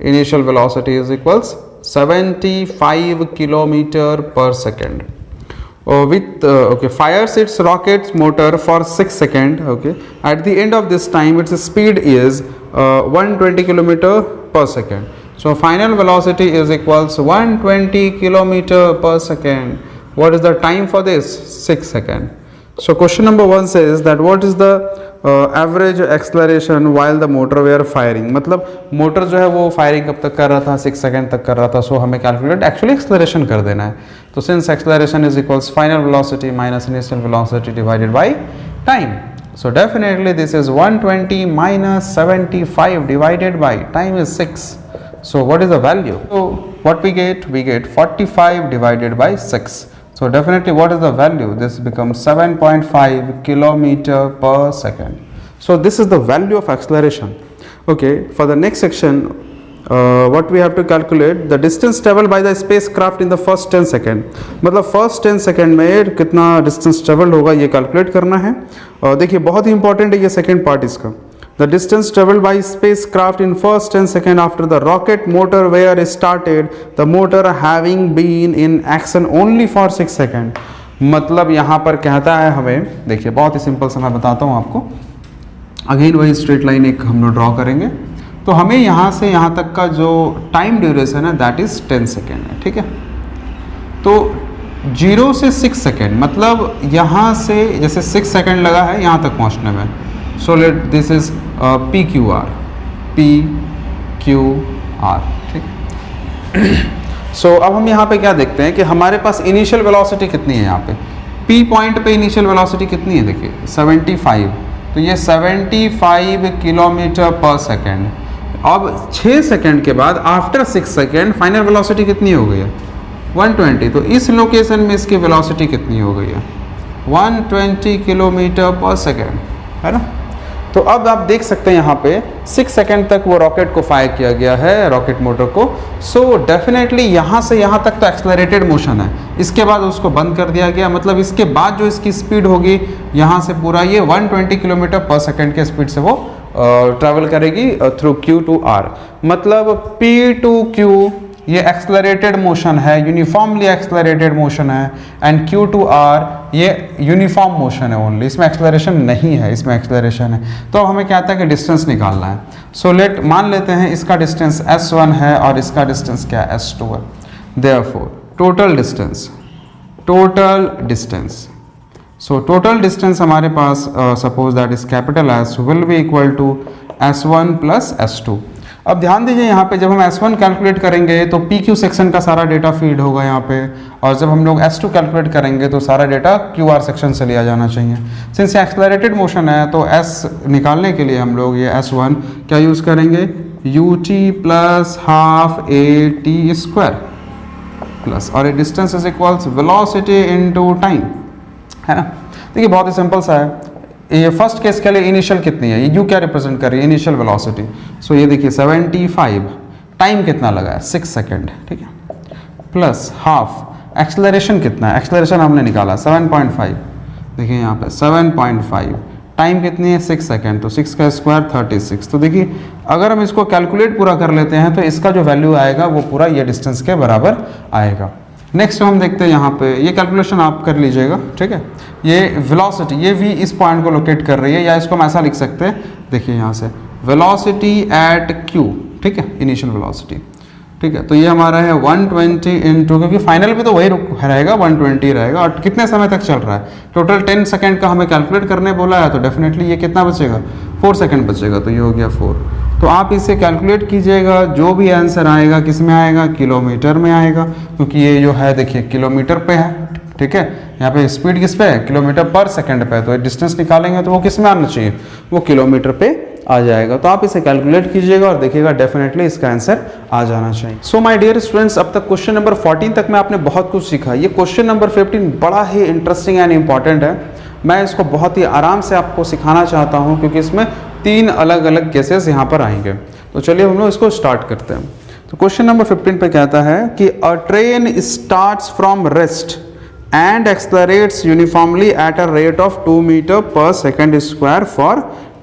initial velocity is equals 75 kilometre पर second with okay, fires its rockets motor for 6 seconds. Okay, at the end of this time its speed is 120 kilometer per second. So final velocity is equals 120 kilometer per second. What is the time for this? 6 seconds. So question number 1 says that what is the average acceleration while the motor were firing. मतलब motor जो है वो firing कब तक कर रहा था? 6 second तक कर रहा था। सो हमें कैलकुलेट एक्चुअली एक्सेलरेशन कर देना है। तो since acceleration is equals final velocity minus initial velocity divided by time, so definitely this is 120 minus 75 divided by time is 6. So what is the value? So what we get? We get 45 divided by 6. So definitely what is the value? This becomes 7.5 kilometer per second. So this is the value of acceleration. Okay, for the next section what we have to calculate the distance traveled by the spacecraft in the first 10 second, मतलब first 10 second में कितना distance travel होगा ये calculate करना है। देखिए बहुत ही important है ये सेकेंड पार्ट इसका। The distance traveled by spacecraft in first 10 seconds after the rocket motor were started, the motor having been in action only for 6 seconds। मतलब यहाँ पर कहता है हमें, देखिए बहुत ही सिंपल सा मैं बताता हूँ आपको। अगेन वही स्ट्रेट लाइन एक हम लोग ड्रॉ करेंगे, तो हमें यहाँ से यहाँ तक का जो टाइम ड्यूरेशन है दैट इज 10 सेकेंड है, ठीक है। तो 0 से 6 सेकेंड, मतलब यहाँ से जैसे 6 सेकेंड लगा है यहाँ तक पहुँचने में। So let this is PQR, ठीक। सो अब हम यहाँ पे क्या देखते हैं कि हमारे पास इनिशियल वेलोसिटी कितनी है। यहाँ पे P पॉइंट पे इनिशियल वेलोसिटी कितनी है, देखिए 75, तो ये 75 किलोमीटर पर सेकेंड। अब 6 सेकेंड के बाद आफ्टर 6 सेकेंड फाइनल वेलोसिटी कितनी हो गई है 120, तो इस लोकेशन में इसकी वेलोसिटी कितनी हो गई है 120 किलोमीटर पर सेकेंड, है ना। तो अब आप देख सकते हैं यहाँ पे 6 सेकेंड तक वो रॉकेट को फायर किया गया है, रॉकेट मोटर को। सो डेफिनेटली यहाँ से यहाँ तक तो एक्सेलरेटेड मोशन है, इसके बाद उसको बंद कर दिया गया, मतलब इसके बाद जो इसकी स्पीड होगी यहाँ से पूरा ये 120 किलोमीटर पर सेकेंड के स्पीड से वो ट्रैवल करेगी थ्रू Q to R। मतलब P to Q ये एक्सेलरेटेड मोशन है, यूनिफॉर्मली एक्सेलरेटेड मोशन है, एंड Q to R ये यूनिफॉर्म मोशन है ओनली, इसमें एक्सेलरेशन नहीं है, इसमें एक्सेलरेशन है। तो अब हमें क्या आता है कि डिस्टेंस निकालना है। सो लेट मान लेते हैं इसका डिस्टेंस S1 है और इसका डिस्टेंस क्या है S2 है। Therefore total distance, so total distance हमारे पास suppose that is capital S will be equal to S1 plus S2। अब ध्यान दीजिए यहाँ पे जब हम S1 कैलकुलेट करेंगे तो PQ सेक्शन का सारा डेटा फीड होगा यहाँ पे, और जब हम लोग S2 कैलकुलेट करेंगे तो सारा डेटा QR सेक्शन से लिया जाना चाहिए। सिंस एक्सेलरेटेड मोशन है तो S निकालने के लिए हम लोग ये S1 क्या यूज़ करेंगे UT plus half AT square plus, और distance is equals velocity into time, है ना। देखिए बहुत ही सिंपल सा है। ये फर्स्ट केस के लिए इनिशियल कितनी है, ये U क्या रिप्रेजेंट कर रही है इनिशियल वेलोसिटी। सो ये देखिए 75, टाइम कितना लगा है 6 सेकेंड, ठीक है, प्लस हाफ एक्सेलरेशन कितना है, एक्सेलरेशन हमने निकाला 7.5, देखिए यहाँ पे 7.5, टाइम कितनी है 6 सेकेंड, तो 6 का स्क्वायर 36। तो देखिए अगर हम इसको कैलकुलेट पूरा कर लेते हैं तो इसका जो वैल्यू आएगा वो पूरा ये डिस्टेंस के बराबर आएगा। नेक्स्ट हम देखते हैं यहाँ पे, ये कैलकुलेशन आप कर लीजिएगा, ठीक है। ये वेलोसिटी, ये V इस पॉइंट को लोकेट कर रही है, या इसको हम ऐसा लिख सकते हैं, देखिए यहाँ से वेलोसिटी एट Q, ठीक है, इनिशियल वेलोसिटी, ठीक है। तो ये हमारा है 120 इंटू, क्योंकि फाइनल पे तो वही रहेगा 120 रहेगा, और कितने समय तक चल रहा है, टोटल 10 सेकेंड का हमें कैलकुलेट करने बोला है, तो डेफिनेटली ये कितना बचेगा 4 सेकेंड बचेगा, तो ये हो गया 4। तो आप इसे कैलकुलेट कीजिएगा, जो भी आंसर आएगा किस में आएगा किलोमीटर में आएगा, क्योंकि ये जो है देखिए किलोमीटर पे है, ठीक है। यहाँ पे स्पीड किस पे है किलोमीटर पर सेकंड पे है, तो डिस्टेंस निकालेंगे तो वो किस में आना चाहिए वो किलोमीटर पे आ जाएगा। तो आप इसे कैलकुलेट कीजिएगा और देखिएगा डेफिनेटली इसका आंसर आ जाना चाहिए। सो माय डियर स्टूडेंट्स, अब तक क्वेश्चन नंबर 14 तक में आपने बहुत कुछ सीखा। ये क्वेश्चन नंबर 15 बड़ा ही इंटरेस्टिंग एंड इंपॉर्टेंट है। मैं इसको बहुत ही आराम से आपको सिखाना चाहता हूँ, क्योंकि इसमें 3 अलग अलग केसेस यहाँ पर आएंगे। तो चलिए हम लोग इसको स्टार्ट करते हैं। तो क्वेश्चन नंबर 15 पे कहता है कि अ train starts from rest and accelerates uniformly at a rate of 2 meter per second square for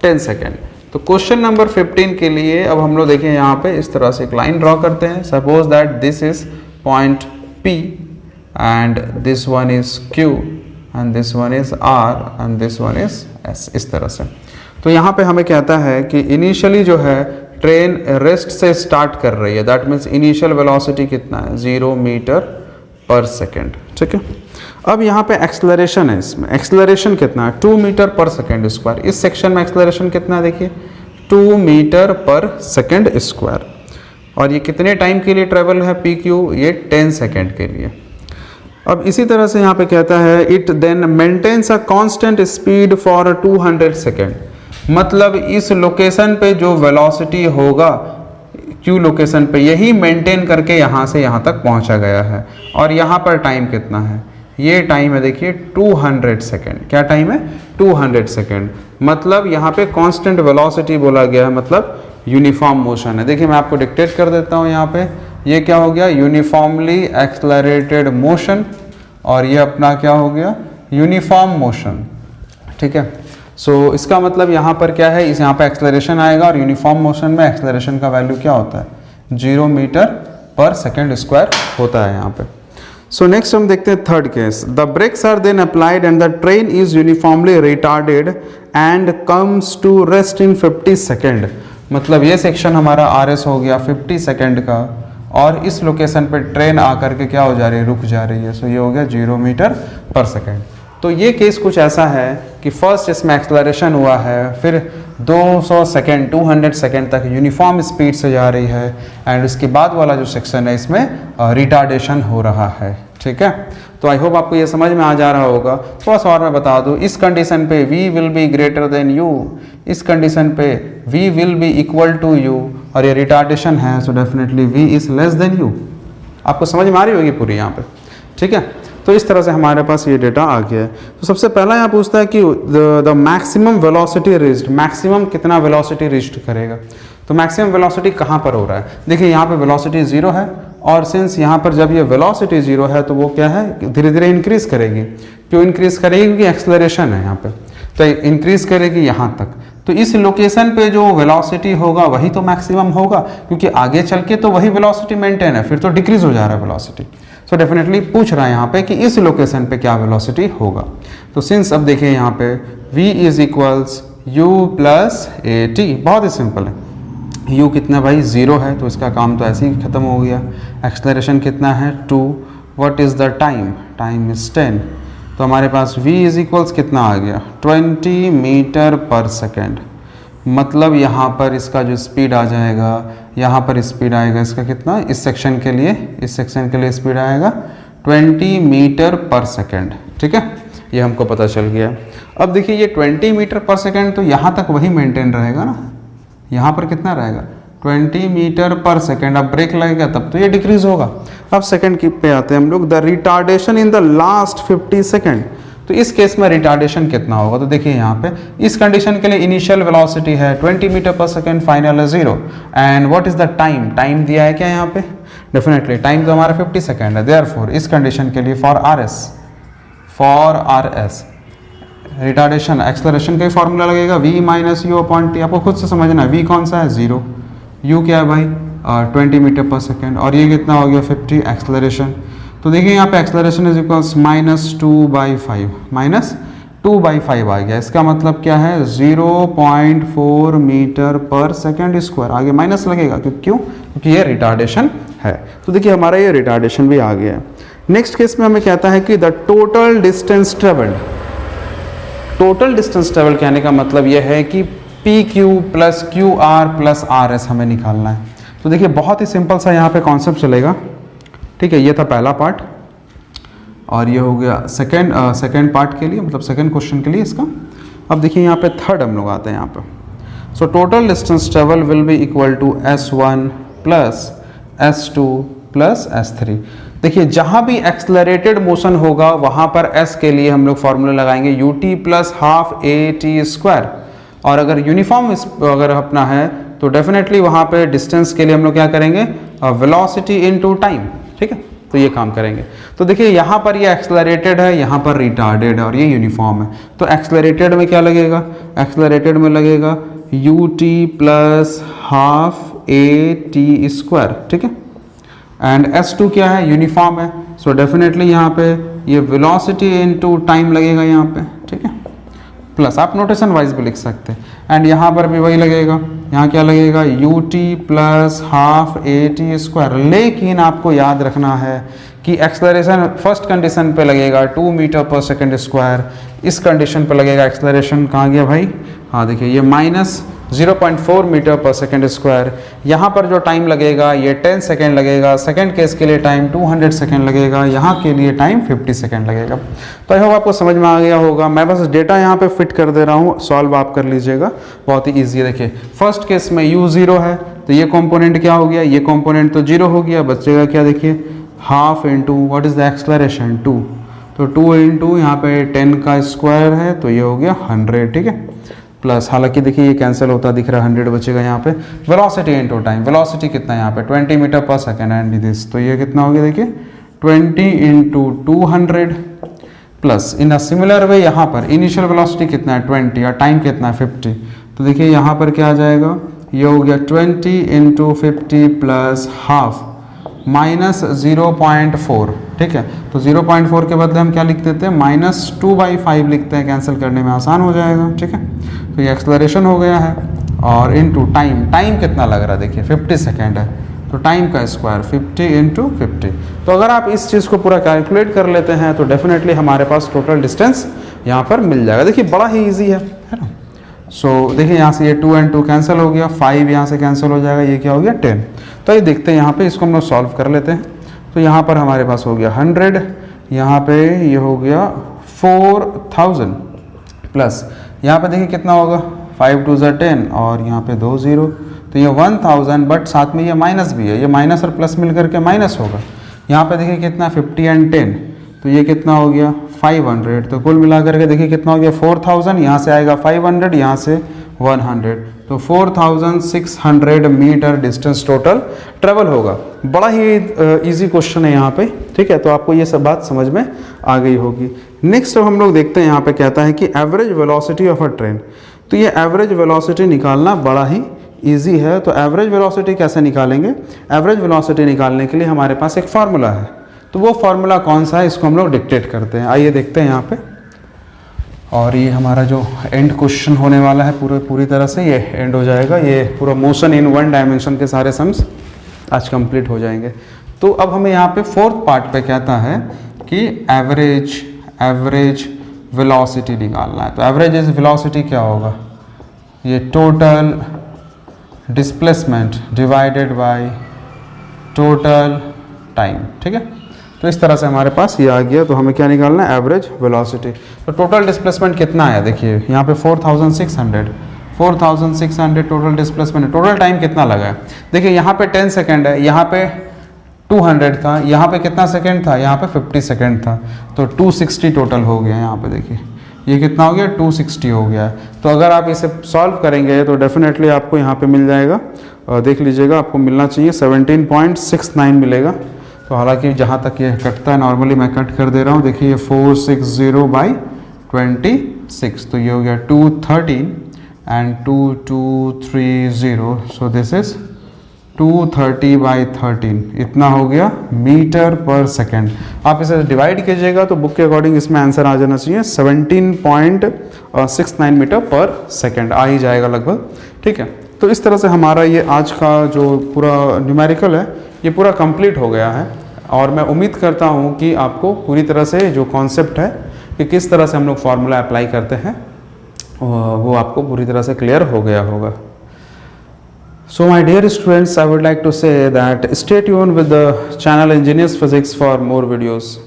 10 second. तो क्वेश्चन नंबर 15 के लिए अब हम लोग देखिए यहाँ पे इस तरह से एक लाइन ड्रॉ करते हैं। Suppose that this is point P and this one is Q and this one is R and this one is S, इस तरह से। तो यहाँ पे हमें कहता है कि इनिशियली जो है ट्रेन रेस्ट से स्टार्ट कर रही है, दैट मीन्स इनिशियल वेलोसिटी कितना है 0 मीटर पर सेकेंड, ठीक है। अब यहाँ पे एक्सेलरेशन है, इसमें एक्सेलरेशन कितना है 2 मीटर पर सेकेंड स्क्वायर। इस सेक्शन में एक्सेलरेशन कितना है देखिए 2 मीटर पर सेकेंड स्क्वायर, और ये कितने टाइम के लिए ट्रेवल है PQ, ये 10 सेकेंड के लिए। अब इसी तरह से यहाँ पे कहता है it then maintains a constant speed for 200 second. मतलब इस लोकेशन पे जो वेलोसिटी होगा Q लोकेशन पे यही मेंटेन करके यहाँ से यहाँ तक पहुँचा गया है। और यहाँ पर टाइम कितना है, ये टाइम है देखिए 200 सेकेंड। क्या टाइम है 200 सेकेंड। मतलब यहाँ पे कांस्टेंट वेलोसिटी बोला गया है, मतलब यूनिफॉर्म मोशन है। देखिए मैं आपको डिक्टेट कर देता हूँ यहाँ पे, ये क्या हो गया, यूनिफॉर्मली एक्सलरेटेड मोशन, और ये अपना क्या हो गया, यूनिफॉर्म मोशन। ठीक है, सो इसका मतलब यहाँ पर क्या है, इस यहाँ पे एक्सलरेशन आएगा और यूनिफॉर्म मोशन में एक्सलरेशन का वैल्यू क्या होता है, 0 मीटर पर सेकेंड स्क्वायर होता है यहाँ पे। सो नेक्स्ट हम देखते हैं third case. The brakes are then applied and the train is uniformly retarded and comes to rest in 50 second. मतलब ये सेक्शन हमारा RS हो गया 50 सेकेंड का, और इस लोकेशन पे ट्रेन आकर के क्या हो जा रही है, रुक जा रही है। सो ये हो गया 0 मीटर पर सेकेंड। तो ये केस कुछ ऐसा है कि फर्स्ट इसमें एक्सलरेशन हुआ है, फिर 200 सेकेंड 200 सेकेंड तक यूनिफॉर्म स्पीड से जा रही है, एंड उसके बाद वाला जो सेक्शन है इसमें रिटार्डेशन हो रहा है। ठीक है, तो आई होप आपको ये समझ में आ जा रहा होगा। थोड़ा सा और मैं बता दूं, इस कंडीशन पे v will be greater than u, इस कंडीशन पे v will be equal to u, और ये रिटार्डेशन है, so definitely v is less than u। आपको समझ में आ रही होगी पूरी यहाँ पे। ठीक है, तो इस तरह से हमारे पास ये डेटा आ गया है। तो सबसे पहला यहाँ पूछता है कि the maximum velocity reached, maximum कितना वेलोसिटी रीच्ड करेगा। तो मैक्सिमम वेलोसिटी कहाँ पर हो रहा है, देखिए यहाँ पे वेलोसिटी 0 है, और सिंस यहाँ पर जब ये वेलोसिटी 0 है तो वो क्या है, धीरे धीरे इंक्रीज करेगी। क्यों इंक्रीज करेगी, क्योंकि एक्सलरेशन है यहाँ पे, तो इंक्रीज करेगी यहाँ तक। तो इस लोकेशन पे जो वेलोसिटी होगा वही तो मैक्सिमम होगा, क्योंकि आगे चल के तो वही वेलोसिटी मेंटेन है, फिर तो डिक्रीज हो जा रहा है वेलोसिटी। सो डेफिनेटली पूछ रहा है यहाँ पे कि इस लोकेशन पे क्या वेलोसिटी होगा। तो सिंस अब देखिए यहाँ पे v is equals u plus A T, बहुत ही सिंपल है। u कितना भाई, 0 है, तो इसका काम तो ऐसे ही खत्म हो गया। एक्सलरेशन कितना है, 2। What is the time, time is 10। तो हमारे पास v इज इक्वल्स कितना आ गया, 20 मीटर पर सेकेंड। मतलब यहाँ पर इसका जो स्पीड आ जाएगा, यहाँ पर स्पीड आएगा इसका कितना, इस सेक्शन के लिए स्पीड आएगा 20 मीटर पर सेकेंड। ठीक है, ये हमको पता चल गया। अब देखिए ये 20 मीटर पर सेकेंड तो यहाँ तक वही मेंटेन रहेगा ना, यहाँ पर कितना रहेगा 20 मीटर पर सेकेंड। अब ब्रेक लगेगा तब तो ये डिक्रीज होगा। अब सेकेंड की पे आते हैं हम लोग, the retardation in the last 50 second. तो इस केस में रिटार्डेशन कितना होगा, तो देखिए यहाँ पे इस कंडीशन के लिए इनिशियल वेलोसिटी है 20 मीटर पर सेकेंड, फाइनल है 0। And what is the time, time दिया है क्या यहाँ पे, डेफिनेटली टाइम तो हमारा 50 सेकेंड है। देयरफॉर इस कंडीशन के लिए for R S retardation acceleration का ही फॉर्मूला लगेगा v minus you upon T. आपको खुद से समझना है v कौन सा है, 0, u क्या है भाई 20 मीटर पर सेकेंड, और ये कितना हो गया 50 एक्सलरेशन। तो देखिए यहाँ पे एक्सलरेशन इज इक्वल्स -2/5, -2/5 आ गया। इसका मतलब क्या है 0.4 मीटर पर सेकेंड स्क्वायर। आगे माइनस लगेगा, क्यों, क्योंकि ये रिटार्डेशन है। तो देखिए हमारा ये रिटार्डेशन भी आ गया है। नेक्स्ट केस में हमें कहता है कि the total distance travelled. Total distance travel कहने का मतलब यह है कि PQ plus QR plus RS हमें निकालना है। तो देखिए बहुत ही सिंपल सा यहाँ पे कॉन्सेप्ट चलेगा। ठीक है, ये था पहला पार्ट, और ये हो गया सेकेंड पार्ट के लिए, मतलब सेकेंड क्वेश्चन के लिए इसका। अब देखिए यहाँ पे थर्ड हम लोग आते हैं यहाँ पे। So total distance travel will be equal to S1 plus S2 plus S3। देखिए जहाँ भी एक्सलरेटेड मोशन होगा वहाँ पर S के लिए हम लोग फॉर्मूला लगाएंगे ut प्लस हाफ AT²। और अगर यूनिफॉर्म अगर अपना है तो डेफिनेटली वहाँ पे डिस्टेंस के लिए हम लोग क्या करेंगे, वेलोसिटी इनटू टाइम। ठीक है, तो ये काम करेंगे। तो देखिए यहाँ पर ये एक्सलरेटेड है, यहाँ पर रिटार्डेड है, और ये यूनिफॉर्म है। तो एक्सलरेटेड में क्या लगेगा, एक्सलरेटेड में लगेगा ut प्लस हाफ AT²। ठीक है, एंड S2 क्या है, यूनिफॉर्म है। सो डेफिनेटली यहाँ पे ये वेलोसिटी इनटू टाइम लगेगा यहाँ पे। ठीक है, प्लस आप नोटेशन वाइज भी लिख सकते हैं। एंड यहाँ पर भी वही लगेगा, यहाँ क्या लगेगा ut प्लस हाफ AT²। लेकिन आपको याद रखना है कि एक्सलरेशन फर्स्ट कंडीशन पे लगेगा 2 मीटर पर सेकेंड स्क्वायर, इस कंडीशन पे लगेगा एक्सलरेशन कहाँ गया भाई, हाँ देखिए ये -0.4 मीटर पर सेकेंड स्क्वायर। यहाँ पर जो टाइम लगेगा ये 10 सेकेंड लगेगा, सेकेंड केस के लिए टाइम 200 सेकेंड लगेगा, यहाँ के लिए टाइम 50 सेकेंड लगेगा। तो आई होप आपको समझ में आ गया होगा। मैं बस डेटा यहाँ पे फिट कर दे रहा हूँ, सॉल्व आप कर लीजिएगा, बहुत ही ईजी है। देखिए फर्स्ट केस में u 0 है तो ये कॉम्पोनेंट क्या हो गया, ये कॉम्पोनेंट तो 0 हो गया, बचेगा क्या, देखिए half into what is the acceleration 2, तो 2 इंटू यहाँ पे 10 का स्क्वायर है तो ये हो गया 100। ठीक है, प्लस, हालांकि देखिए ये कैंसिल होता दिख रहा है, 100 बचेगा यहाँ पे। वेलोसिटी इनटू टाइम, वेलोसिटी कितना है यहाँ पे 20 metre per second and this, तो ये कितना हो गया देखिए 20 into 200 plus in a similar वे यहाँ पर इनिशियल वेलोसिटी कितना है 20 और टाइम कितना है 50, तो देखिए यहाँ पर क्या आ जाएगा, ये हो गया 20 इंटू 50 प्लस हाफ माइनस 0.4, ठीक है। तो 0.4 के बदले हम क्या लिख देते हैं -2/5 लिखते हैं, कैंसिल करने में आसान हो जाएगा, ठीक है। तो ये एक्सलरेशन हो गया है और इनटू टाइम, टाइम कितना लग रहा है देखिए 50 सेकेंड है, तो टाइम का स्क्वायर 50 इंटू 50। तो अगर आप इस चीज़ को पूरा कैलकुलेट कर लेते हैं तो डेफिनेटली हमारे पास टोटल डिस्टेंस यहाँ पर मिल जाएगा। देखिए बड़ा ही ईजी है ना। सो देखिए यहाँ से ये 2 and 2 कैंसिल हो गया, 5 यहाँ से कैंसिल हो जाएगा, ये क्या हो गया 10। तो ये देखते हैं यहाँ पे, इसको हम लोग सॉल्व कर लेते हैं। तो यहाँ पर हमारे पास हो गया 100, यहाँ पे ये हो गया 4000 प्लस यहाँ पे देखिए कितना होगा 5 2 ज़ा 10 और यहाँ पे 2 0, तो ये 1000, बट साथ में ये माइनस भी है, ये माइनस और प्लस मिल करके माइनस होगा। यहाँ पे देखिए कितना 50 and 10, तो ये कितना हो गया 500, तो कुल मिला करके देखिए कितना हो गया 4000, यहाँ से आएगा 500, यहाँ से 100, तो 4600 मीटर डिस्टेंस टोटल ट्रेवल होगा। बड़ा ही इजी क्वेश्चन है यहाँ पे, ठीक है। तो आपको ये सब बात समझ में आ गई होगी। नेक्स्ट हम लोग देखते हैं, यहाँ पे कहता है कि average velocity of a train. तो ये एवरेज वेलोसिटी निकालना बड़ा ही ईजी है। तो एवरेज वेलोसिटी कैसे निकालेंगे, एवरेज वेलोसिटी निकालने के लिए हमारे पास एक फार्मूला है। तो वो फार्मूला कौन सा है, इसको हम लोग डिक्टेट करते हैं। आइए देखते हैं यहाँ पे। और ये हमारा जो एंड क्वेश्चन होने वाला है पूरी तरह से ये एंड हो जाएगा। ये पूरा मोशन इन वन डायमेंशन के सारे सम्स आज कंप्लीट हो जाएंगे। तो अब हमें यहाँ पे फोर्थ पार्ट पे कहता है कि एवरेज वेलोसिटी निकालना है। तो एवरेज वेलोसिटी क्या होगा, ये total displacement divided by total time, ठीक है। तो इस तरह से हमारे पास ये आ गया। तो हमें क्या निकालना है, एवरेज वेलोसिटी। तो टोटल डिस्प्लेसमेंट कितना है देखिए यहाँ पे 4600 टोटल डिस्प्लेसमेंट है। टोटल टाइम कितना लगा है देखिए, यहाँ पे 10 सेकेंड है, यहाँ पे 200 था, यहाँ पे कितना सेकेंड था, यहाँ पे 50 सेकेंड था, तो 260 टोटल हो गया। यहाँ पे देखिए ये कितना हो गया 260 हो गया है। तो अगर आप इसे सॉल्व करेंगे तो डेफिनेटली आपको यहाँ पे मिल जाएगा, देख लीजिएगा आपको मिलना चाहिए 17.69 मिलेगा। तो हालांकि जहाँ तक ये कटता है नॉर्मली मैं कट कर दे रहा हूँ, देखिए 460/26, तो ये हो गया 213 एंड 2230, सो दिस इज 230/13, इतना हो गया मीटर पर सेकेंड। आप इसे डिवाइड कीजिएगा तो बुक के अकॉर्डिंग इसमें आंसर आ जाना चाहिए 17.69 मीटर पर सेकेंड आ ही जाएगा लगभग, ठीक है। तो इस तरह से हमारा ये आज का जो पूरा न्यूमेरिकल है ये पूरा कंप्लीट हो गया है। और मैं उम्मीद करता हूँ कि आपको पूरी तरह से जो कॉन्सेप्ट है कि किस तरह से हम लोग फार्मूला अप्लाई करते हैं वो आपको पूरी तरह से क्लियर हो गया होगा। So my dear students, I would like to say that stay tuned with the channel Engineers Physics for more videos.